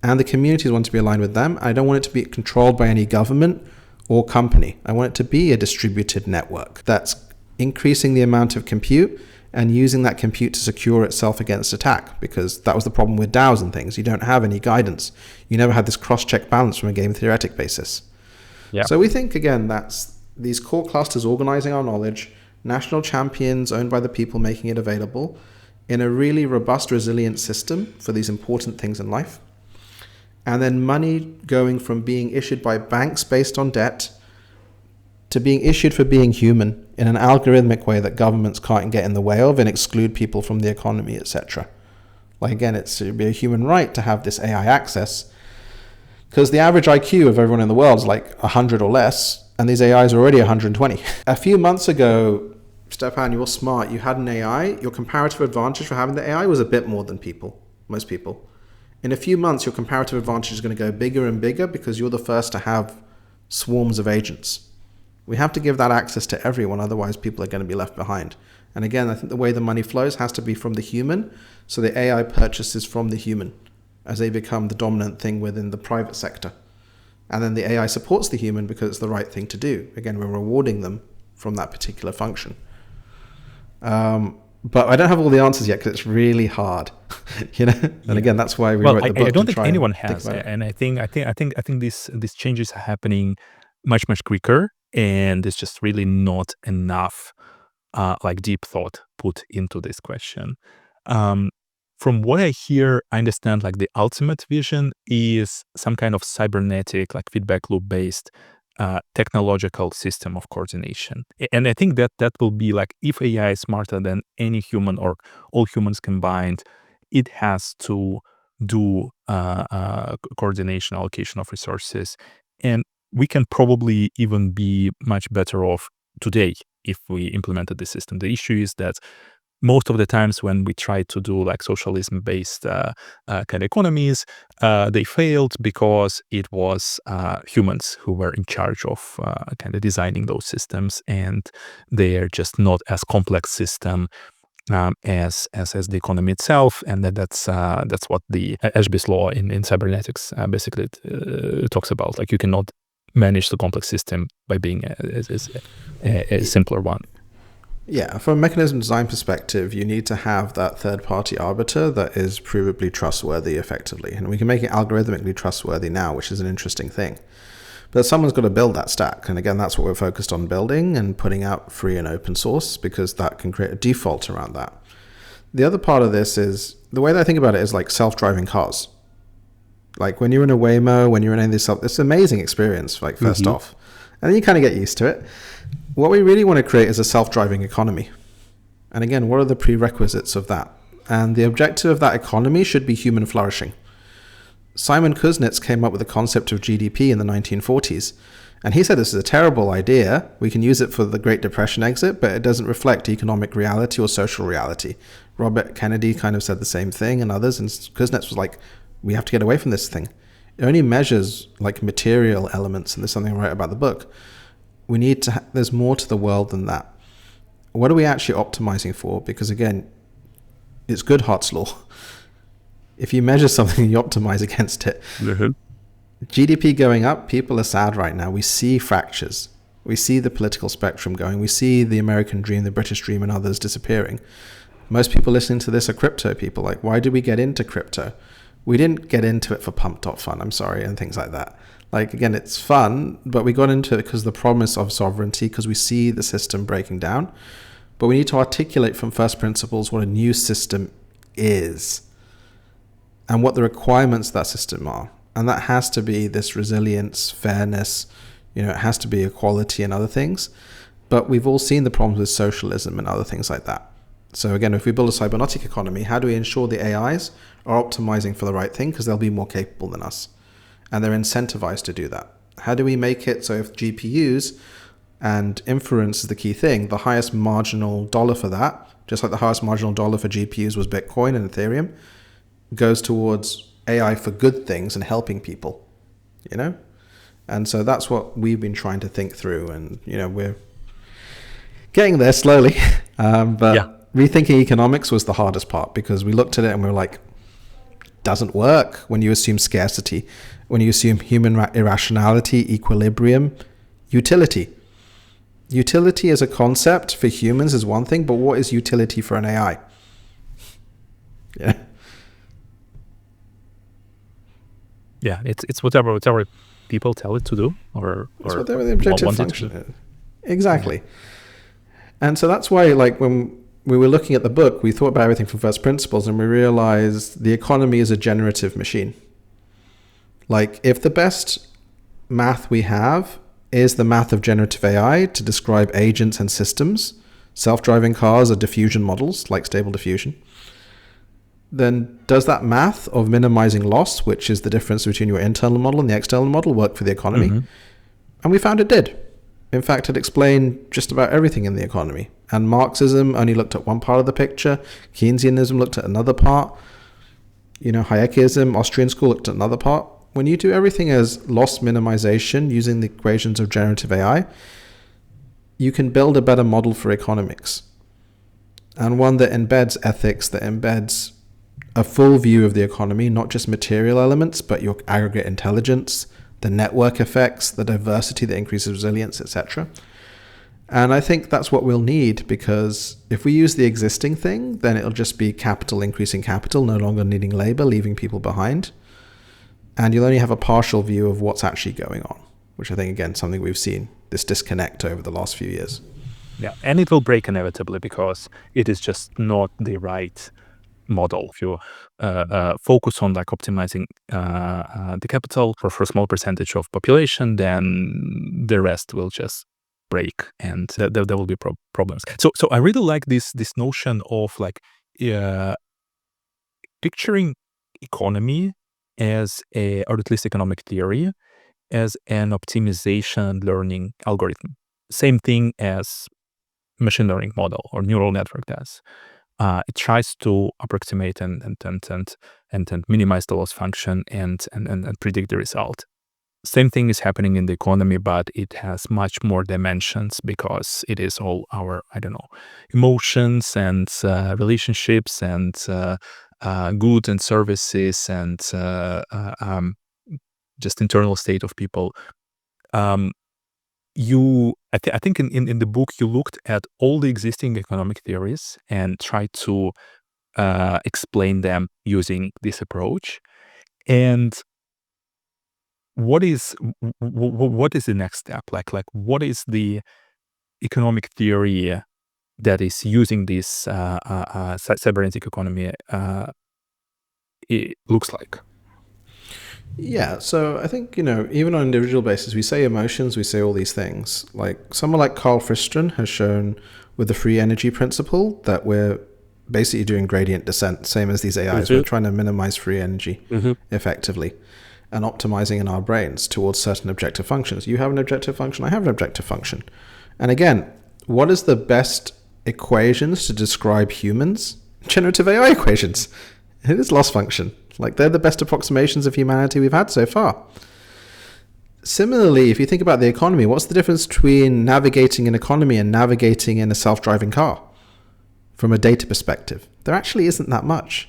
And the communities want to be aligned with them. I don't want it to be controlled by any government or company. I want it to be a distributed network that's increasing the amount of compute and using that compute to secure itself against attack, because that was the problem with DAOs and things. You don't have any guidance. You never had this cross-check balance from a game theoretic basis. Yeah. So we think, again, that's these core clusters organizing our knowledge, national champions owned by the people making it available in a really robust, resilient system for these important things in life. And then money going from being issued by banks based on debt to being issued for being human in an algorithmic way that governments can't get in the way of and exclude people from the economy, etc. Like, again, it should be a human right to have this AI access, because the average IQ of everyone in the world is like 100 or less, and these AIs are already 120. A few months ago, Stepan, you're smart. You had an AI. Your comparative advantage for having the AI was a bit more than most people. In a few months, your comparative advantage is going to go bigger and bigger because you're the first to have swarms of agents. We have to give that access to everyone, otherwise people are going to be left behind. And again, I think the way the money flows has to be from the human, so the AI purchases from the human as they become the dominant thing within the private sector. And then the AI supports the human because it's the right thing to do. Again, we're rewarding them from that particular function. But I don't have all the answers yet because it's really hard, And again, that's why we wrote the book. I don't think anyone has, and I think these changes are happening much quicker, and there's just really not enough deep thought put into this question. From what I hear, I understand the ultimate vision is some kind of cybernetic, feedback loop based technological system of coordination. And I think that will be if AI is smarter than any human or all humans combined, it has to do coordination, allocation of resources. And we can probably even be much better off today if we implemented this system. The issue is that most of the times when we try to do socialism-based kind of economies, they failed because it was humans who were in charge of kind of designing those systems, and they are just not as complex system as the economy itself. And that's what the Ashby's law in cybernetics basically talks about. You cannot manage the complex system by being a simpler one. Yeah, from a mechanism design perspective, you need to have that third-party arbiter that is provably trustworthy effectively. And we can make it algorithmically trustworthy now, which is an interesting thing. But someone's got to build that stack. And again, that's what we're focused on building and putting out free and open source, because that can create a default around that. The other part of this is, the way that I think about it is like self-driving cars. When you're in a Waymo, when you're in any of this stuff, it's an amazing experience, first off. And then you kind of get used to it. What we really want to create is a self-driving economy. And again, what are the prerequisites of that? And the objective of that economy should be human flourishing. Simon Kuznets came up with the concept of GDP in the 1940s. And he said this is a terrible idea. We can use it for the Great Depression exit, but it doesn't reflect economic reality or social reality. Robert Kennedy kind of said the same thing, and others. And Kuznets was like, we have to get away from this thing. It only measures material elements, and there's something I write about the book. We need to, there's more to the world than that. What are we actually optimizing for? Because again, it's Goodhart's law. If you measure something, you optimize against it. Mm-hmm. GDP going up, people are sad right now. We see fractures. We see the political spectrum going. We see the American dream, the British dream, and others disappearing. Most people listening to this are crypto people. Why did we get into crypto? We didn't get into it for pump.fun, I'm sorry, and things like that. Again, it's fun, but we got into it because the promise of sovereignty, because we see the system breaking down. But we need to articulate from first principles what a new system is and what the requirements of that system are. And that has to be this resilience, fairness, it has to be equality and other things. But we've all seen the problems with socialism and other things like that. So again, if we build a cybernetic economy, how do we ensure the AIs are optimizing for the right thing? Because they'll be more capable than us. And they're incentivized to do that. How do we make it so if GPUs and inference is the key thing, the highest marginal dollar for that, just like the highest marginal dollar for GPUs was Bitcoin and Ethereum, goes towards AI for good things and helping people, And so that's what we've been trying to think through. And, we're getting there slowly. Rethinking economics was the hardest part, because we looked at it and we were like, doesn't work when you assume scarcity, when you assume human irrationality, equilibrium, utility. Utility as a concept for humans is one thing, but what is utility for an AI? Yeah, it's whatever people tell it to do, or whatever the objective function is. Exactly. And so that's why, when we were looking at the book, we thought about everything from first principles, and we realized the economy is a generative machine. If the best math we have is the math of generative AI to describe agents and systems, self-driving cars are diffusion models, like stable diffusion. then does that math of minimizing loss, which is the difference between your internal model and the external model, work for the economy? Mm-hmm. And we found it did. In fact, it explained just about everything in the economy. And Marxism only looked at one part of the picture. Keynesianism looked at another part. Hayekism, Austrian school looked at another part. When you do everything as loss minimization using the equations of generative AI, you can build a better model for economics. And one that embeds ethics, that embeds a full view of the economy, not just material elements, but your aggregate intelligence, the network effects, the diversity that increases resilience, etc. And I think that's what we'll need, because if we use the existing thing, then it'll just be capital increasing capital, no longer needing labor, leaving people behind. And you'll only have a partial view of what's actually going on, which I think, again, something we've seen, this disconnect over the last few years. Yeah, and it will break inevitably because it is just not the right model. If you focus on optimizing the capital for a small percentage of population, then the rest will just break, and there will be problems. So I really like this notion of picturing economy as or at least economic theory as an optimization learning algorithm. Same thing as machine learning model or neural network does. It tries to approximate and minimize the loss function and predict the result. Same thing is happening in the economy, but it has much more dimensions because it is all our, emotions and relationships and goods and services and just internal state of people. I think in the book you looked at all the existing economic theories and tried to explain them using this approach. And what is the next step? What is the economic theory that is using this cybernetic economy? It looks like. Yeah, so I think, even on an individual basis, we say emotions, we say all these things. Like someone like Carl Friston has shown with the free energy principle that we're basically doing gradient descent, same as these AIs. Mm-hmm. We're trying to minimize free energy effectively and optimizing in our brains towards certain objective functions. You have an objective function, I have an objective function. And again, what is the best equations to describe humans? Generative AI equations. It is loss function. They're the best approximations of humanity we've had so far. Similarly, if you think about the economy, what's the difference between navigating an economy and navigating in a self-driving car? From a data perspective, there actually isn't that much.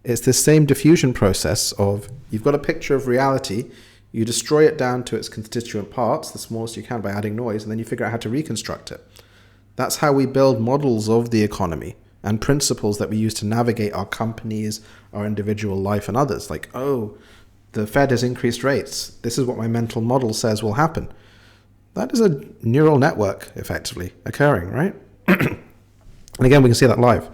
It's this same diffusion process of you've got a picture of reality, you destroy it down to its constituent parts, the smallest you can by adding noise, and then you figure out how to reconstruct it. That's how we build models of the economy and principles that we use to navigate our companies, our individual life, and others. The Fed has increased rates. This is what my mental model says will happen. That is a neural network, effectively, occurring, right? And again, we can see that live.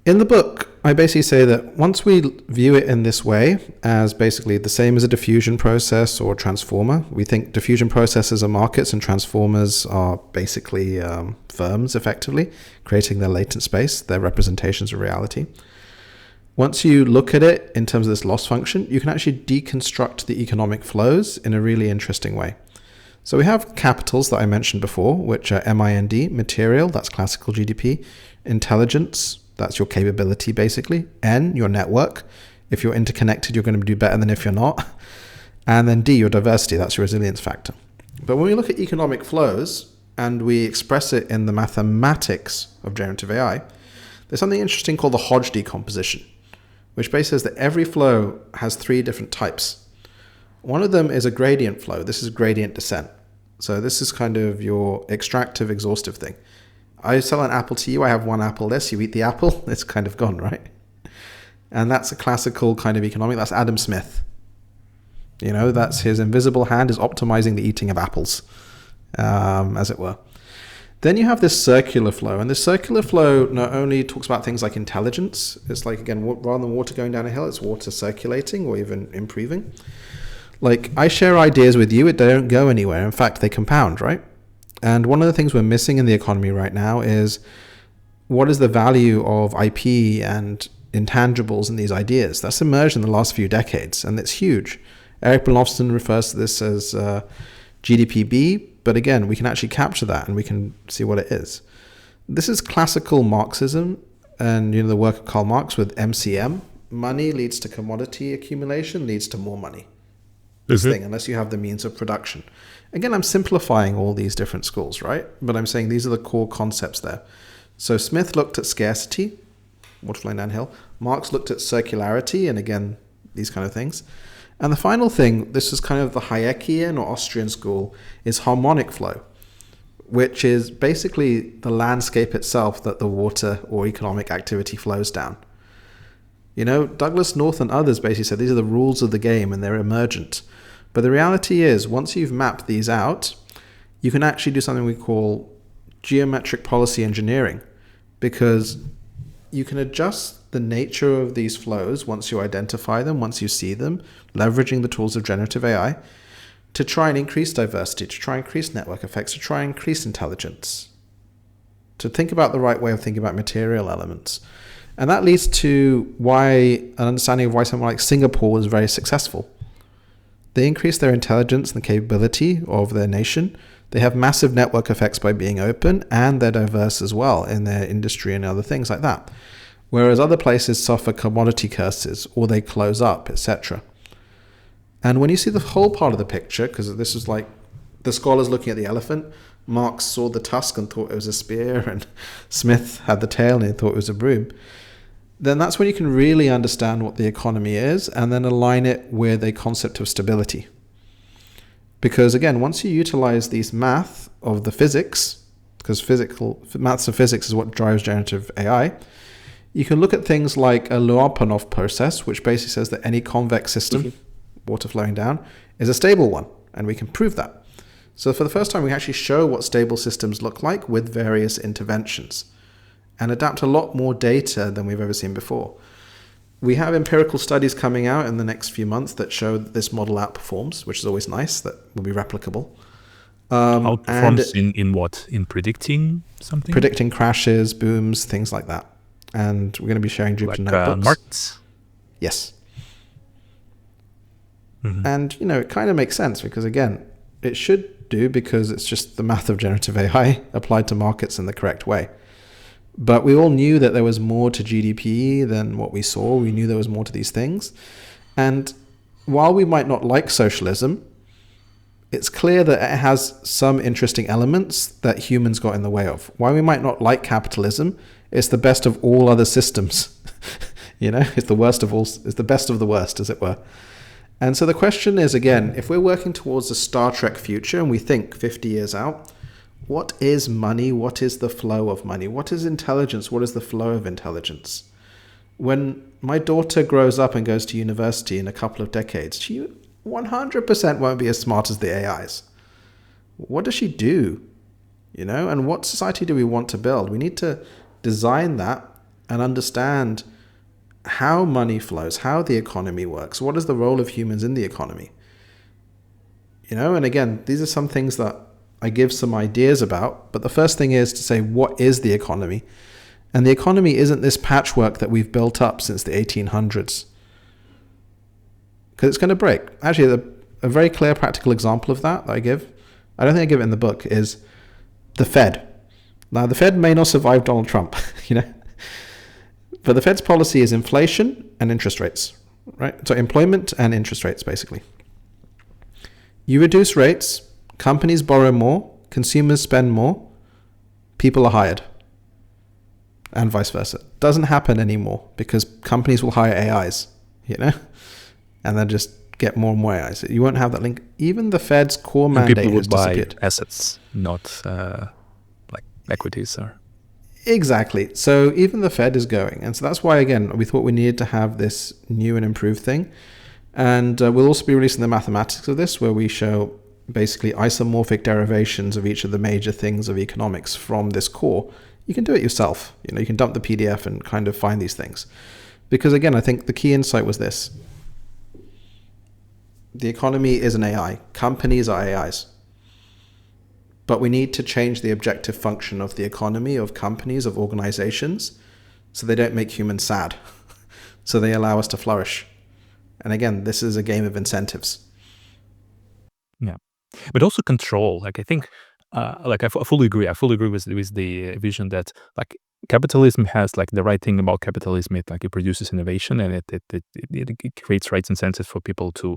In the book, I basically say that once we view it in this way, as basically the same as a diffusion process or transformer, we think diffusion processes are markets and transformers are basically firms, effectively, creating their latent space, their representations of reality. Once you look at it in terms of this loss function, you can actually deconstruct the economic flows in a really interesting way. So we have capitals that I mentioned before, which are MIND, material, that's classical GDP, intelligence, that's your capability, basically. N, your network. If you're interconnected, you're going to do better than if you're not. And then D, your diversity, that's your resilience factor. But when we look at economic flows and we express it in the mathematics of generative AI, there's something interesting called the Hodge decomposition, which basically says that every flow has three different types. One of them is a gradient flow. This is gradient descent. So this is kind of your extractive, exhaustive thing. I sell an apple to you, I have one apple less, you eat the apple, it's kind of gone, right? And that's a classical kind of economic, that's Adam Smith. That's his invisible hand is optimizing the eating of apples, as it were. Then you have this circular flow, and this circular flow not only talks about things like intelligence, it's again, rather than water going down a hill, it's water circulating or even improving. I share ideas with you, they don't go anywhere. In fact, they compound, right? And one of the things we're missing in the economy right now is what is the value of IP and intangibles and these ideas. That's emerged in the last few decades, and it's huge. Eric Bernofsson refers to this as GDPB, but again, we can actually capture that and we can see what it is. This is classical Marxism and the work of Karl Marx with MCM. Money leads to commodity accumulation, leads to more money. This thing, unless you have the means of production. Again, I'm simplifying all these different schools, right? But I'm saying these are the core concepts there. So Smith looked at scarcity, water flowing downhill. Marx looked at circularity, and again, these kind of things. And the final thing, this is kind of the Hayekian or Austrian school, is harmonic flow, which is basically the landscape itself that the water or economic activity flows down. Douglas North and others basically said these are the rules of the game and they're emergent. But the reality is, once you've mapped these out, you can actually do something we call geometric policy engineering, because you can adjust the nature of these flows once you identify them, once you see them, leveraging the tools of generative AI, to try and increase diversity, to try and increase network effects, to try and increase intelligence, to think about the right way of thinking about material elements. And that leads to an understanding of why someone like Singapore was very successful. They increase their intelligence and the capability of their nation. They have massive network effects by being open, and they're diverse as well in their industry and other things like that. Whereas other places suffer commodity curses, or they close up, etc. And when you see the whole part of the picture, because this is like the scholars looking at the elephant, Marx saw the tusk and thought it was a spear, and Smith had the tail and he thought it was a broom, then that's when you can really understand what the economy is and then align it with a concept of stability. Because again, once you utilize these math of the physics, because maths of physics is what drives generative AI, you can look at things like a Lyapunov process, which basically says that any convex system, water flowing down, is a stable one, and we can prove that. So for the first time, we actually show what stable systems look like with various interventions, and adapt a lot more data than we've ever seen before. We have empirical studies coming out in the next few months that show that this model outperforms, which is always nice, that will be replicable. Outperforms in what? In predicting something? Predicting crashes, booms, things like that. And we're going to be sharing Jupyter notebooks. Markets? Yes. And, it kind of makes sense because, again, it should do because it's just the math of generative AI applied to markets in the correct way. But we all knew that there was more to GDP than what we saw. We knew there was more to these things. And while we might not like socialism, it's clear that it has some interesting elements that humans got in the way of. While we might not like capitalism, it's the best of all other systems. It's the worst of all, it's the best of the worst, as it were. And so the question is, again, if we're working towards a Star Trek future and we think 50 years out, what is money? What is the flow of money? What is intelligence? What is the flow of intelligence? When my daughter grows up and goes to university in a couple of decades, she 100% won't be as smart as the AIs. What does she do? And what society do we want to build? We need to design that and understand how money flows, how the economy works. What is the role of humans in the economy? And again, these are some things that I give some ideas about, but the first thing is to say, what is the economy? And the economy isn't this patchwork that we've built up since the 1800s. Because it's going to break. Actually, a very clear practical example of that I give, I don't think I give it in the book, is the Fed. Now, the Fed may not survive Donald Trump, but the Fed's policy is inflation and interest rates, right? So employment and interest rates, basically. You reduce rates, companies borrow more, consumers spend more, people are hired, and vice versa. Doesn't happen anymore because companies will hire AIs, and they'll just get more and more AIs. You won't have that link. Even the Fed's core mandate has disappeared. Buy assets, not like equities or... Exactly. So even the Fed is going. And so that's why, again, we thought we needed to have this new and improved thing. And we'll also be releasing the mathematics of this, where we show basically isomorphic derivations of each of the major things of economics from this core. You can do it yourself. You can dump the PDF and kind of find these things. Because again, I think the key insight was this. The economy is an AI. Companies are AIs. But we need to change the objective function of the economy, of companies, of organizations, so they don't make humans sad. So they allow us to flourish. And again, this is a game of incentives. Yeah, but also control. Like I think, I fully agree. I fully agree with the vision that like capitalism has like the right thing about capitalism. It produces innovation and it creates right incentives for people to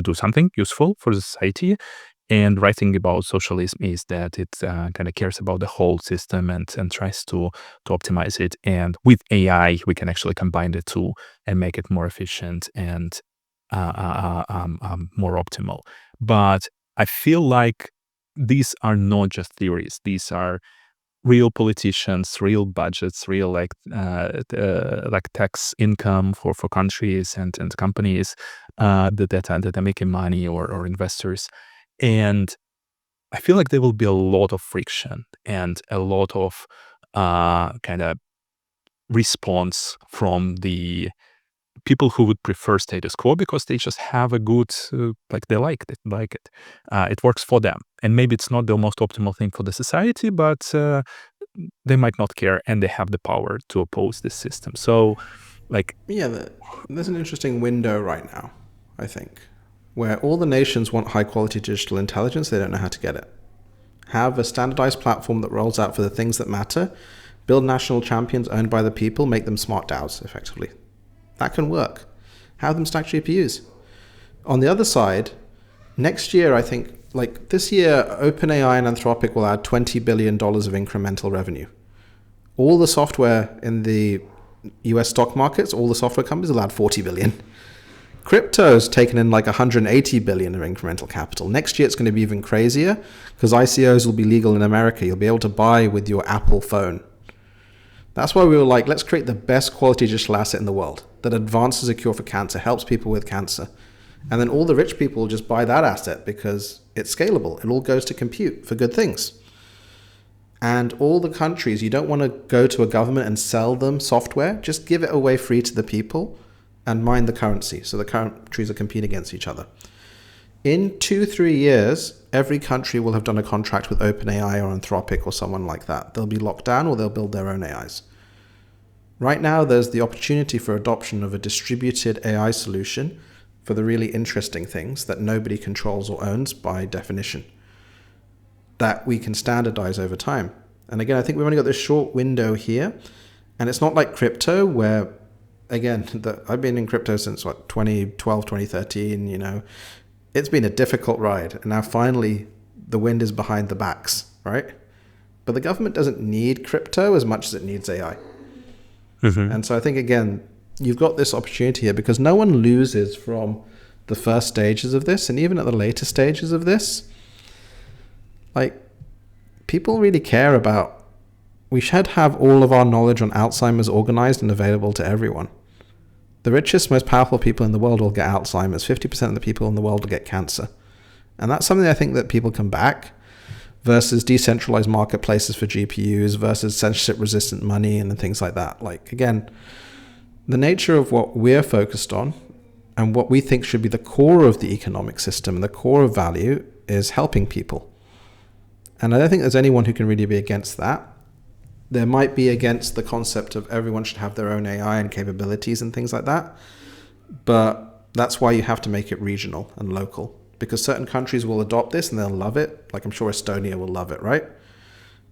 do something useful for the society. And the right thing about socialism is that it kind of cares about the whole system and tries to optimize it. And with AI, we can actually combine the two and make it more efficient and more optimal. But I feel like these are not just theories. These are real politicians, real budgets, real like tax income for countries and companies that are making money or investors. And I feel like there will be a lot of friction and a lot of kind of response from the people who would prefer status quo because they just have a good like they like it. It works for them, and maybe it's not the most optimal thing for the society, but they might not care, and they have the power to oppose this system. So, like, Yeah, there's an interesting window right now, I think, where all the nations want high quality digital intelligence, they don't know how to get it. Have a standardized platform that rolls out for the things that matter, build national champions owned by the people, make them smart DAOs, effectively. That can work. Have them stack GPUs. On the other side, next year, I think, like this year, OpenAI and Anthropic will add $20 billion of incremental revenue. All the software in the US stock markets, all the software companies will add 40 billion. Crypto's taken in like 180 billion of incremental capital. Next year it's going to be even crazier because ICOs will be legal in America. You'll be able to buy with your Apple phone. That's why we were like, let's create the best quality digital asset in the world that advances a cure for cancer, helps people with cancer. And then all the rich people will just buy that asset because it's scalable. It all goes to compute for good things. And all the countries, you don't want to go to a government and sell them software. Just give it away free to the people and mine the currency. So the countries are competing against each other. In 2-3 years, every country will have done a contract with OpenAI or Anthropic or someone like that. They'll be locked down or they'll build their own AIs. Right now, there's the opportunity for adoption of a distributed AI solution for the really interesting things that nobody controls or owns by definition, that we can standardize over time. And again, I think we've only got this short window here. And it's not like crypto where, again, I've been in crypto since 2012, 2013, It's been a difficult ride. And now finally, the wind is behind the backs, right? But the government doesn't need crypto as much as it needs AI. mm-hmm. And so I think, again, you've got this opportunity here because no one loses from the first stages of this. And even at the later stages of this, like, people really care about, we should have all of our knowledge on Alzheimer's organized and available to everyone. The richest, most powerful people in the world will get Alzheimer's. 50% of the people in the world will get cancer. And that's something I think that people can back versus decentralized marketplaces for GPUs versus censorship-resistant money and things like that. Like, again, the nature of what we're focused on and what we think should be the core of the economic system and the core of value is helping people. And I don't think there's anyone who can really be against that. There might be against the concept of everyone should have their own AI and capabilities and things like that. But that's why you have to make it regional and local, because certain countries will adopt this and they'll love it. Like I'm sure Estonia will love it, right?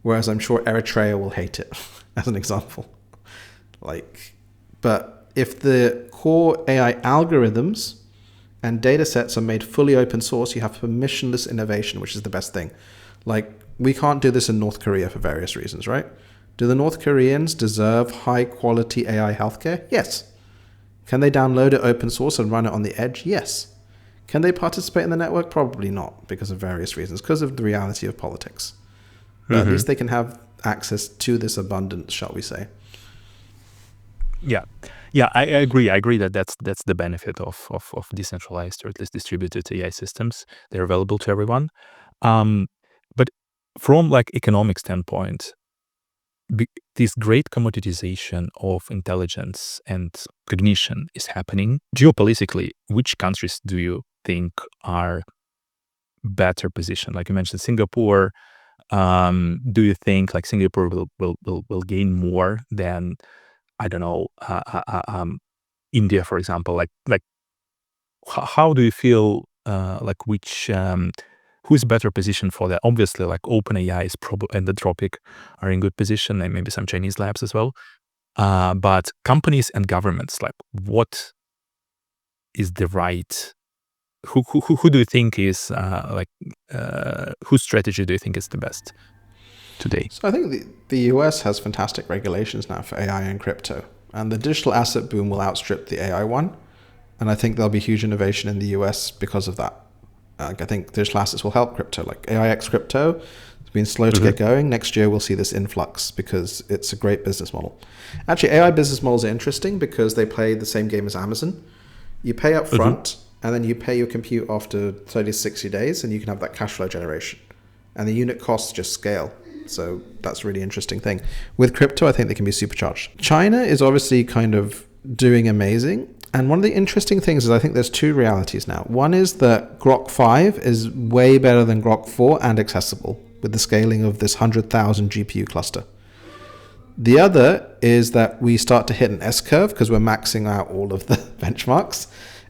Whereas I'm sure Eritrea will hate it, as an example. But if the core AI algorithms and data sets are made fully open source, you have permissionless innovation, which is the best thing. Like, we can't do this in North Korea for various reasons, right? Do the North Koreans deserve high quality AI healthcare? Yes. Can they download it open source and run it on the edge? Yes. Can they participate in the network? Probably not, because of various reasons, because of the reality of politics. But at least they can have access to this abundance, shall we say. Yeah, I agree. I agree that that's the benefit of decentralized or at least distributed AI systems. They're available to everyone. But from like economic standpoint, this great commoditization of intelligence and cognition is happening. Geopolitically, which countries do you think are better positioned? Like you mentioned, Singapore. Do you think like Singapore will gain more than, I don't know, India, for example? How do you feel who's better positioned for that? Obviously, like OpenAI is probably and Anthropic are in good position, and maybe some Chinese labs as well. But companies and governments, like what is the right? Who do you think is whose strategy do you think is the best today? So I think the US has fantastic regulations now for AI and crypto, and the digital asset boom will outstrip the AI one. And I think there'll be huge innovation in the US because of that. I think digital assets will help crypto, like AIX crypto. It's been slow to get going. Next year, we'll see this influx because it's a great business model. Actually, AI business models are interesting because they play the same game as Amazon. You pay up front, and then you pay your compute after 30 to 60 days, and you can have that cash flow generation. And the unit costs just scale. So that's a really interesting thing. With crypto, I think they can be supercharged. China is obviously kind of doing amazing. And one of the interesting things is I think there's two realities now. One is that Grok 5 is way better than Grok 4 and accessible with the scaling of this 100,000 GPU cluster. The other is that we start to hit an S-curve because we're maxing out all of the benchmarks.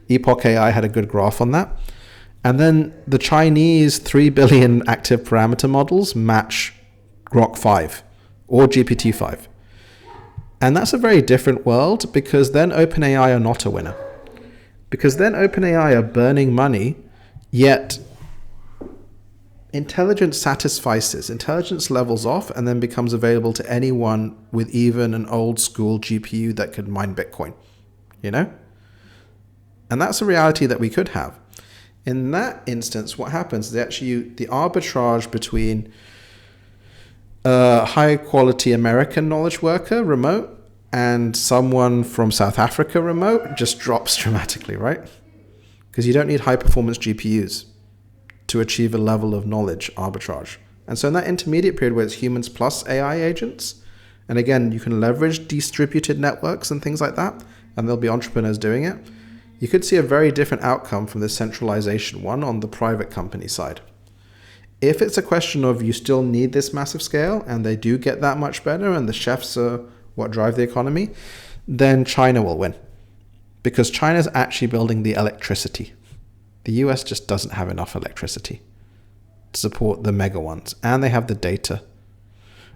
Epoch AI had a good graph on that. And then the Chinese 3 billion active parameter models match Grok 5 or GPT-5. And that's a very different world because then OpenAI are not a winner. Because then OpenAI are burning money, yet intelligence satisfices. Intelligence levels off and then becomes available to anyone with even an old school GPU that could mine Bitcoin, you know? And that's a reality that we could have. In that instance, what happens is actually the arbitrage between a high quality American knowledge worker remote and someone from South Africa remote just drops dramatically, right? Because you don't need high performance GPUs to achieve a level of knowledge arbitrage. And so in that intermediate period where it's humans plus AI agents, and again, you can leverage distributed networks and things like that, and there'll be entrepreneurs doing it, you could see a very different outcome from the centralization one on the private company side. If it's a question of you still need this massive scale and they do get that much better and the chefs are what drive the economy, then China will win. Because China's actually building the electricity. The US just doesn't have enough electricity to support the mega ones, and they have the data.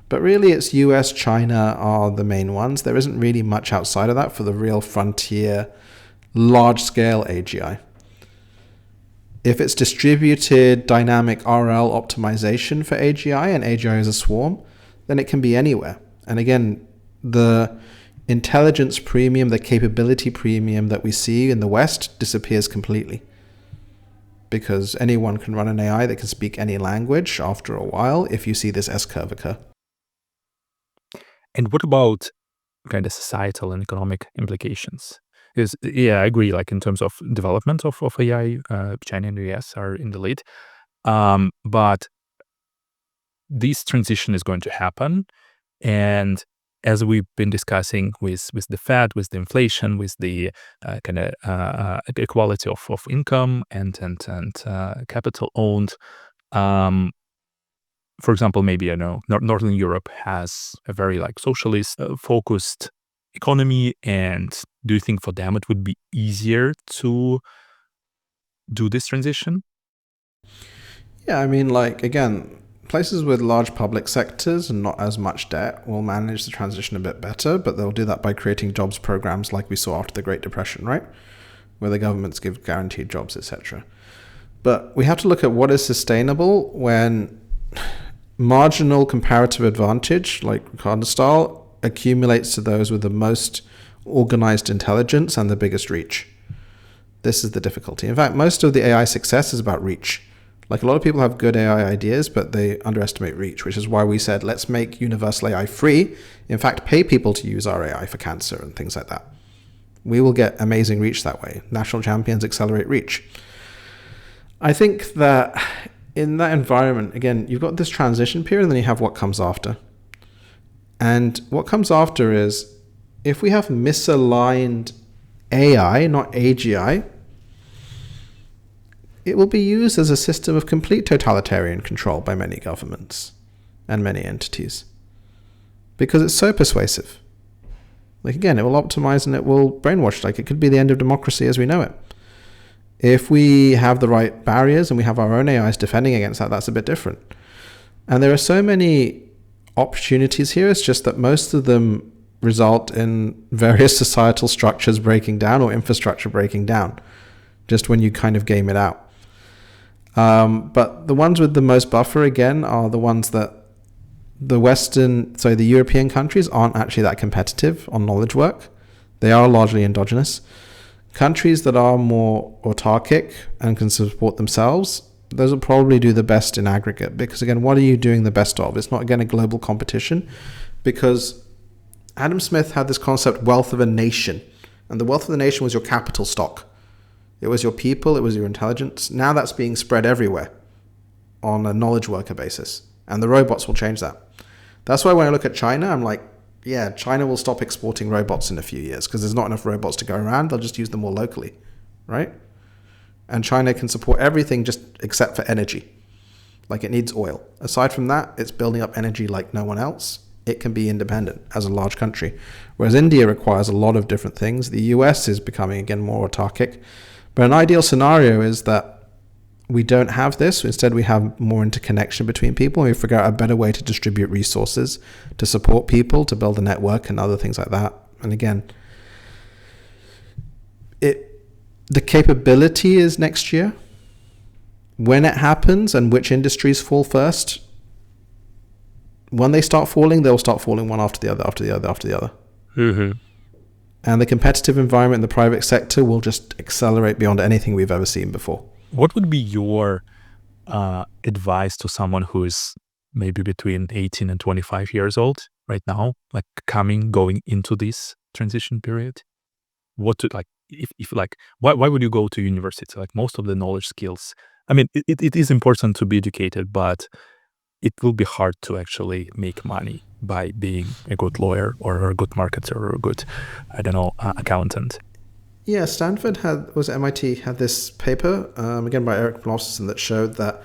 But really it's US, China are the main ones. There isn't really much outside of that for the real frontier, large-scale AGI. If it's distributed dynamic RL optimization for AGI and AGI is a swarm, then it can be anywhere. And again, the intelligence premium, the capability premium that we see in the West disappears completely. Because anyone can run an AI that can speak any language after a while if you see this S-curve occur. And what about kind of societal and economic implications? I agree, like in terms of development of AI, China and the US are in the lead. But this transition is going to happen. And as we've been discussing with the Fed, with the inflation, with the kind of equality of income and capital owned, for example, maybe, Northern Europe has a very like socialist focused economy. And do you think for them it would be easier to do this transition? Yeah, I mean, like, again, places with large public sectors and not as much debt will manage the transition a bit better, but they'll do that by creating jobs programs like we saw after the Great Depression, right? Where the governments give guaranteed jobs, etc. But we have to look at what is sustainable when marginal comparative advantage, like Ricardo style, accumulates to those with the most organized intelligence and the biggest reach. This is the difficulty. In fact, most of the AI success is about reach. Like a lot of people have good AI ideas, but they underestimate reach, which is why we said, let's make universal AI free. In fact, pay people to use our AI for cancer and things like that. We will get amazing reach that way. National champions accelerate reach. I think that in that environment, again, you've got this transition period and then you have what comes after. And what comes after is if we have misaligned AI, not AGI, it will be used as a system of complete totalitarian control by many governments and many entities because it's so persuasive. Like, again, it will optimize and it will brainwash. Like, it could be the end of democracy as we know it. If we have the right barriers and we have our own AIs defending against that, that's a bit different. And there are so many opportunities here. It's just that most of them result in various societal structures breaking down or infrastructure breaking down, just when you kind of game it out. But the ones with the most buffer, again, are the ones that the European countries aren't actually that competitive on knowledge work. They are largely endogenous. Countries that are more autarkic and can support themselves, those will probably do the best in aggregate. Because again, what are you doing the best of? It's not, again, a global competition, because Adam Smith had this concept, wealth of a nation. And the wealth of the nation was your capital stock. It was your people, it was your intelligence. Now that's being spread everywhere on a knowledge worker basis. And the robots will change that. That's why when I look at China, I'm like, yeah, China will stop exporting robots in a few years because there's not enough robots to go around. They'll just use them more locally, right? And China can support everything just except for energy. Like, it needs oil. Aside from that, it's building up energy like no one else. It can be independent as a large country. Whereas India requires a lot of different things. The US is becoming, again, more autarkic. But an ideal scenario is that we don't have this. Instead, we have more interconnection between people. We figure out a better way to distribute resources, to support people, to build a network and other things like that. And again, the capability is next year. When it happens and which industries fall first, when they start falling, they'll start falling one after the other, after the other, after the other. Mm-hmm. And the competitive environment in the private sector will just accelerate beyond anything we've ever seen before. What would be your advice to someone who is maybe between 18 and 25 years old right now, like going into this transition period? What to like, if like, why would you go to university? Like, most of the knowledge skills, I mean, it is important to be educated, but it will be hard to actually make money by being a good lawyer or a good marketer or a good, accountant. Yeah, MIT had this paper, again by Eric Blossom, that showed that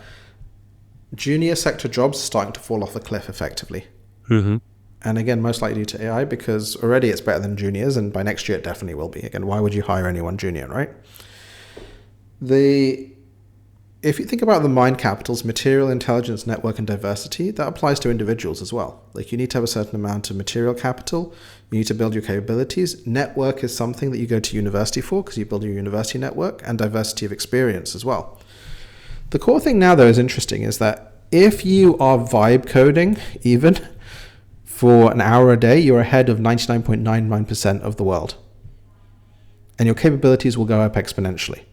junior sector jobs are starting to fall off a cliff effectively. Mm-hmm. And again, most likely due to AI, because already it's better than juniors, and by next year it definitely will be. Again, why would you hire anyone junior, right? If you think about the mind capitals, material, intelligence, network, and diversity, that applies to individuals as well. Like, you need to have a certain amount of material capital. You need to build your capabilities. Network is something that you go to university for because you build your university network, and diversity of experience as well. The core thing now, though, is interesting, is that if you are vibe coding even for an hour a day, you're ahead of 99.99% of the world. And your capabilities will go up exponentially.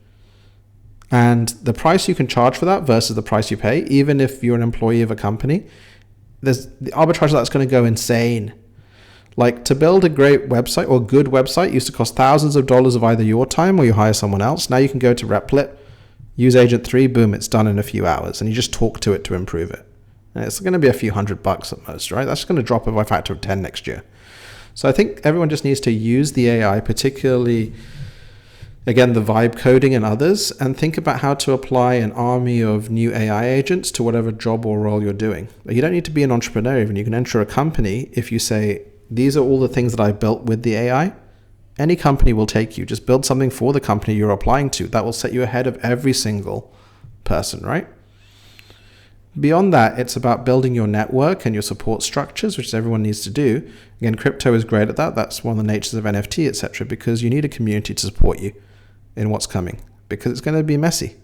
And the price you can charge for that versus the price you pay, even if you're an employee of a company, there's the arbitrage that's going to go insane. Like, to build a great website or good website used to cost thousands of dollars of either your time or you hire someone else. Now you can go to Replit, use Agent 3, boom, it's done in a few hours, and you just talk to it to improve it. And it's going to be a few $100 at most, right? That's going to drop by a factor of 10 next year. So I think everyone just needs to use the AI, particularly, again, the vibe coding and others, and think about how to apply an army of new AI agents to whatever job or role you're doing. You don't need to be an entrepreneur even. You can enter a company if you say, these are all the things that I built with the AI. Any company will take you. Just build something for the company you're applying to. That will set you ahead of every single person, right? Beyond that, it's about building your network and your support structures, which everyone needs to do. Again, crypto is great at that. That's one of the natures of NFT, etc., because you need a community to support you in what's coming, because it's going to be messy.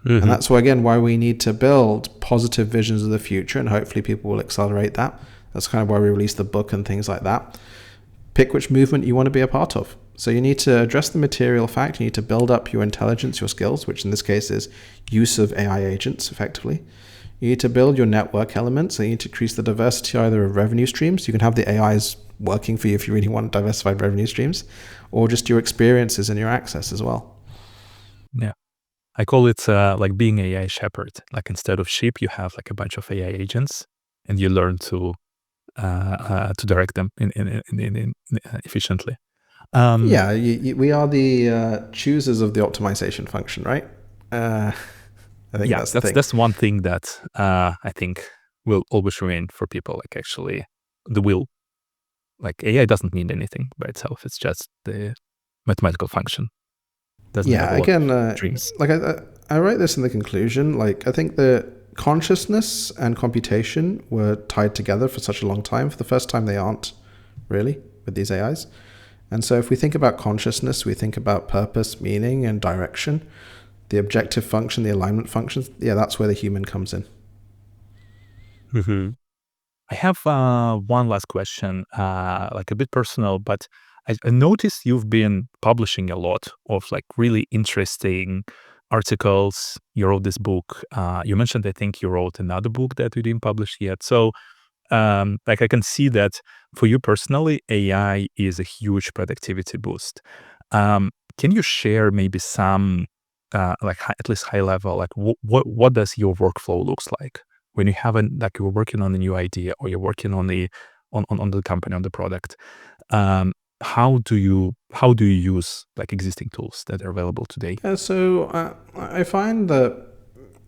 Mm-hmm. And that's why, again, why we need to build positive visions of the future, and hopefully people will accelerate that. That's kind of why we release the book and things like that. Pick which movement you want to be a part of. So you need to address the material fact. You need to build up your intelligence, your skills, which in this case is use of AI agents effectively. You need to build your network elements. So you need to increase the diversity either of revenue streams. You can have the AIs working for you if you really want diversified revenue streams, or just your experiences and your access as well. Yeah. I call it like being AI shepherd. Like, instead of sheep, you have like a bunch of AI agents, and you learn to direct them in efficiently. We are the choosers of the optimization function, right? I think that's one thing that I think will always remain for people. Like, actually, the will like AI doesn't mean anything by itself. It's just the mathematical function. Doesn't have Yeah, a lot again, of dreams. like I write this in the conclusion. Like I think that consciousness and computation were tied together for such a long time. For the first time, they aren't really with these AIs. And so if we think about consciousness, we think about purpose, meaning, and direction. The objective function, the alignment functions, yeah, that's where the human comes in. Mm-hmm. I have one last question, like a bit personal, but I noticed you've been publishing a lot of like really interesting articles. You wrote this book. You mentioned, I think you wrote another book that you didn't publish yet. So like I can see that for you personally, AI is a huge productivity boost. Can you share maybe some, like at least high level, like what does your workflow looks like when you haven't, like you're working on a new idea or you're working on on the company, on the product? How do you use like existing tools that are available today? Yeah, so I find that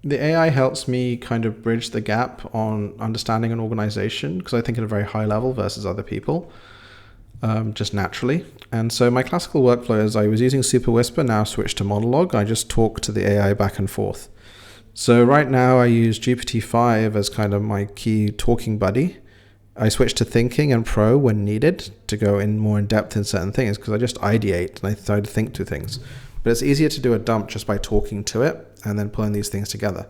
the AI helps me kind of bridge the gap on understanding an organization because I think at a very high level versus other people, just naturally. And so my classical workflow is I was using Super Whisper, now switched to Monologue. I just talk to the AI back and forth. So right now I use GPT-5 as kind of my key talking buddy. I switch to thinking and pro when needed to go in more in depth in certain things because I just ideate and I try to think through things. But it's easier to do a dump just by talking to it and then pulling these things together.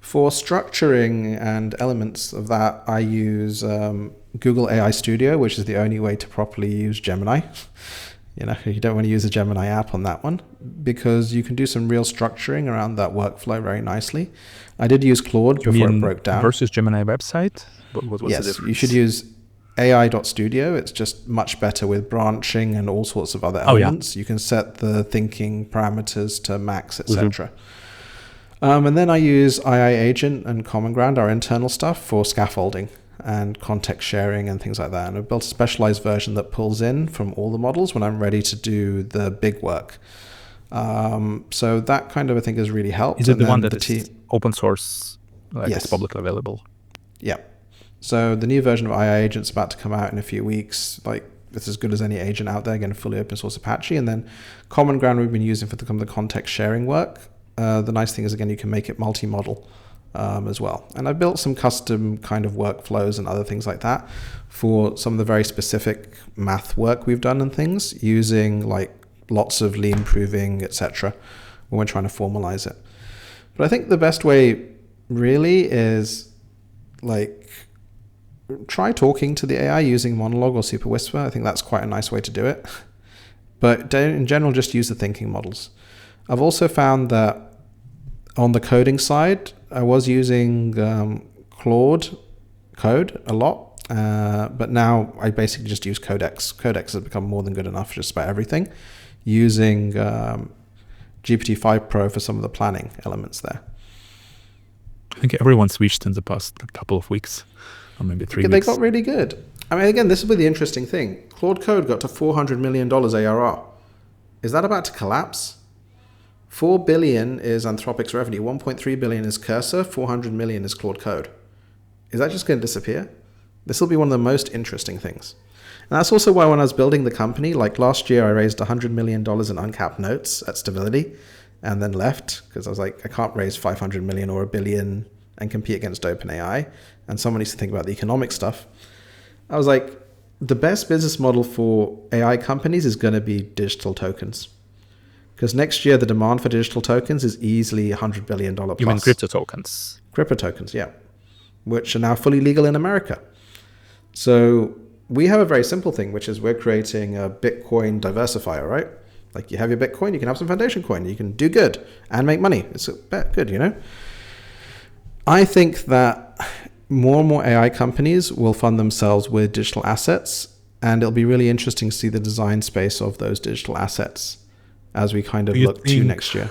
For structuring and elements of that, I use Google AI Studio, which is the only way to properly use Gemini. You know, you don't want to use a Gemini app on that one because you can do some real structuring around that workflow very nicely. I did use Claude before it broke down. Versus Gemini website? What's the Yes, difference? you should use AI.studio. It's just much better with branching and all sorts of other elements. You can set the thinking parameters to max, etc. And then I use AI Agent and Common Ground, our internal stuff, for scaffolding and context sharing and things like that. And I've built a specialized version that pulls in from all the models when I'm ready to do the big work. So that kind of, I think, has really helped. Is it the one that is open source, like it's publicly available? Yeah. So the new version of AI Agent's about to come out in a few weeks. Like it's as good as any agent out there, again, fully open source Apache. And then Common Ground we've been using for the context sharing work. The nice thing is, again, you can make it multi-model as well. And I've built some custom kind of workflows and other things like that for some of the very specific math work we've done and things using like lots of lean proving, etc. when we're trying to formalize it. But I think the best way really is like try talking to the AI using Monologue or Super Whisper. I think that's quite a nice way to do it. But in general, just use the thinking models. I've also found that on the coding side, I was using Claude Code a lot, but now I basically just use Codex. Codex has become more than good enough for just about everything, using GPT-5 Pro for some of the planning elements there. I think everyone switched in the past couple of weeks, or maybe 3 weeks. They got really good. I mean, again, this will be the interesting thing. Claude Code got to $400 million ARR. Is that about to collapse? 4 billion is Anthropic's revenue, 1.3 billion is Cursor, 400 million is Claude Code. Is that just going to disappear? This will be one of the most interesting things. And that's also why when I was building the company, like last year I raised $100 million in uncapped notes at Stability and then left because I was like, I can't raise 500 million or a billion and compete against OpenAI. And someone needs to think about the economic stuff. I was like, the best business model for AI companies is going to be digital tokens. Because next year, the demand for digital tokens is easily $100 billion plus. You mean crypto tokens? Crypto tokens, yeah. Which are now fully legal in America. So we have a very simple thing, which is we're creating a Bitcoin diversifier, right? Like you have your Bitcoin, you can have some foundation coin, you can do good and make money. It's good, you know? I think that more and more AI companies will fund themselves with digital assets, and it'll be really interesting to see the design space of those digital assets as we kind of look to next year.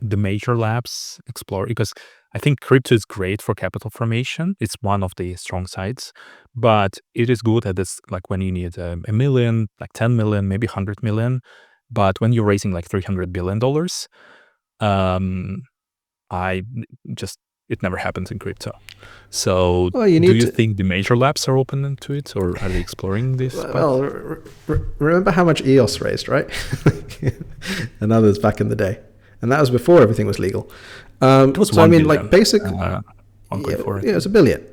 The major labs explore, because I think crypto is great for capital formation. It's one of the strong sides, but it is good at this, like when you need a million, like 10 million, maybe 100 million. But when you're raising like $300 billion, I just it never happens in crypto. So Well, do you think the major labs are open into it, or are they exploring this path? Well, remember how much EOS raised, right? And others back in the day. And that was before everything was legal. It was so I mean, like basic, yeah, it's $1 billion.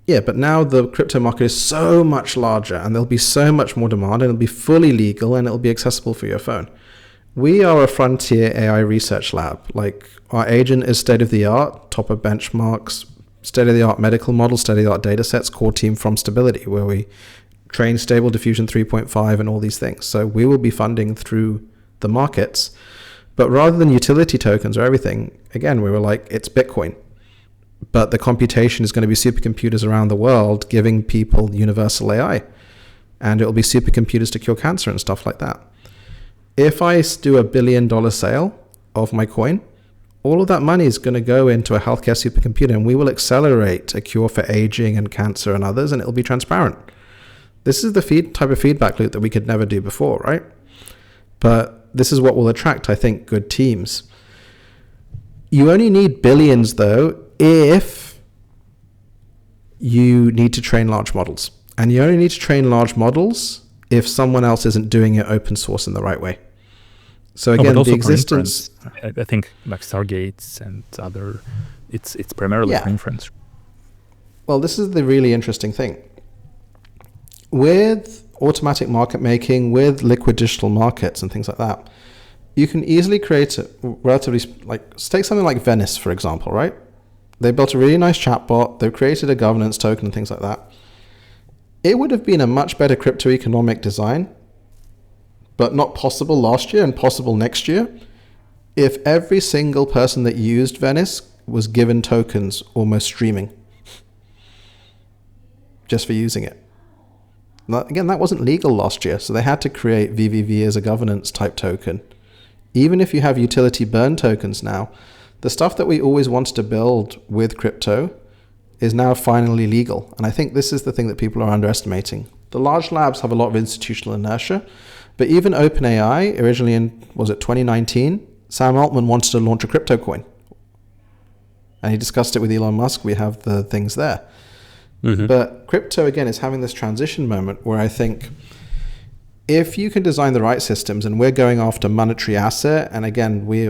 Yeah, but now the crypto market is so much larger, and there'll be so much more demand, and it'll be fully legal, and it'll be accessible for your phone. We are a frontier AI research lab. Like, our agent is state of the art, top of benchmarks, state of the art medical model, state of the art data sets, core team from Stability, where we train stable diffusion 3.5 and all these things. So we will be funding through the markets. But rather than utility tokens or everything, again, we were like, it's Bitcoin. But the computation is going to be supercomputers around the world giving people universal AI. And it'll be supercomputers to cure cancer and stuff like that. If I do $1 billion sale of my coin, all of that money is going to go into a healthcare supercomputer, and we will accelerate a cure for aging and cancer and others, and it'll be transparent. This is the type of feedback loop that we could never do before, right? But this is what will attract, I think, good teams. You only need billions, though, if you need to train large models. And you only need to train large models if someone else isn't doing it open source in the right way. So again, the existence, I think, like Stargates and other, it's primarily for inference. Well, this is the really interesting thing. With automatic market making, with liquid digital markets and things like that, you can easily create a relatively, like, take something like Venice, for example, right? They built a really nice chatbot. They've created a governance token and things like that. It would have been a much better crypto economic design, but not possible last year and possible next year, if every single person that used Venice was given tokens almost streaming just for using it. Again, that wasn't legal last year, so they had to create VVV as a governance type token. Even if you have utility burn tokens now, the stuff that we always wanted to build with crypto is now finally legal. And I think this is the thing that people are underestimating. The large labs have a lot of institutional inertia, but even OpenAI, originally in, was it 2019, Sam Altman wanted to launch a crypto coin. And he discussed it with Elon Musk. We have the things there. Mm-hmm. But crypto, again, is having this transition moment where I think if you can design the right systems, and we're going after monetary asset, and again, we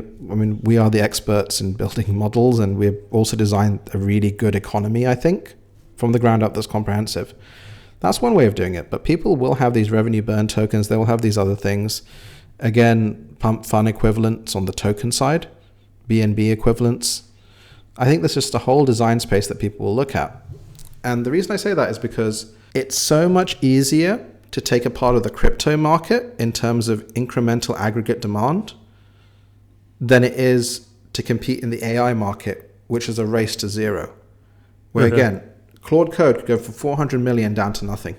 are the experts in building models, and we've also designed a really good economy, I think, from the ground up that's comprehensive. That's one way of doing it, but people will have these revenue burn tokens. They will have these other things. Again, pump fund equivalents on the token side, BNB equivalents. I think there's just a whole design space that people will look at. And the reason I say that is because it's so much easier to take a part of the crypto market in terms of incremental aggregate demand than it is to compete in the AI market, which is a race to zero. Where again, Claude Code could go from 400 million down to nothing.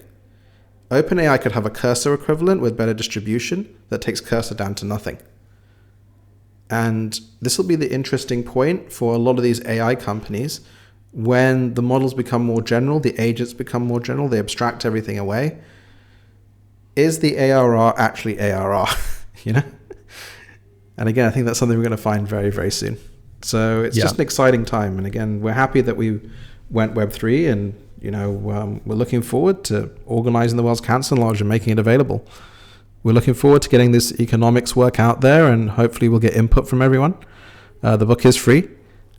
OpenAI could have a cursor equivalent with better distribution that takes cursor down to nothing. And this will be the interesting point for a lot of these AI companies. When the models become more general, the agents become more general, they abstract everything away. Is the ARR actually ARR? You know? And again, I think that's something we're going to find very, very soon. So it's just an exciting time. And again, we're happy that we went Web3, and we're looking forward to organizing the world's cancer knowledge and making it available. We're looking forward to getting this economics work out there, and hopefully we'll get input from everyone. The book is free,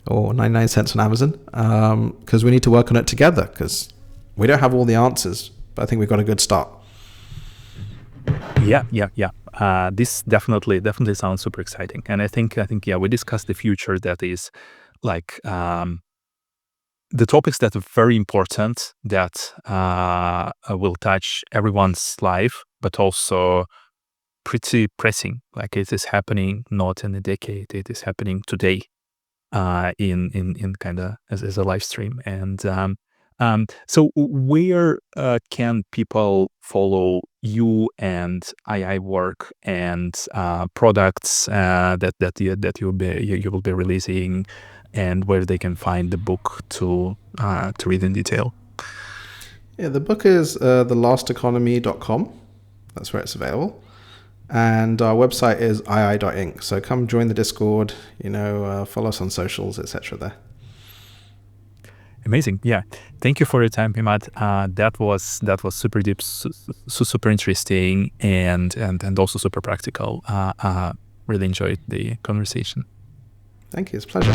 or 99 cents on Amazon, because we need to work on it together, because we don't have all the answers, but I think we've got a good start. Yeah. This definitely sounds super exciting. And I think, we discussed the future that is like the topics that are very important, that will touch everyone's life, but also pretty pressing. Like, it is happening not in a decade, it is happening today, in kind of as a live stream. And so where can people follow you and AI work and products that you will be releasing, and where they can find the book to read in detail? Yeah, the book is thelosteconomy.com. That's where it's available. And our website is ii.inc. So come join the Discord, follow us on socials, etc. there. Amazing. Yeah. Thank you for your time, Emad. That was super deep, super interesting, and also super practical. Really enjoyed the conversation. Thank you. It's a pleasure.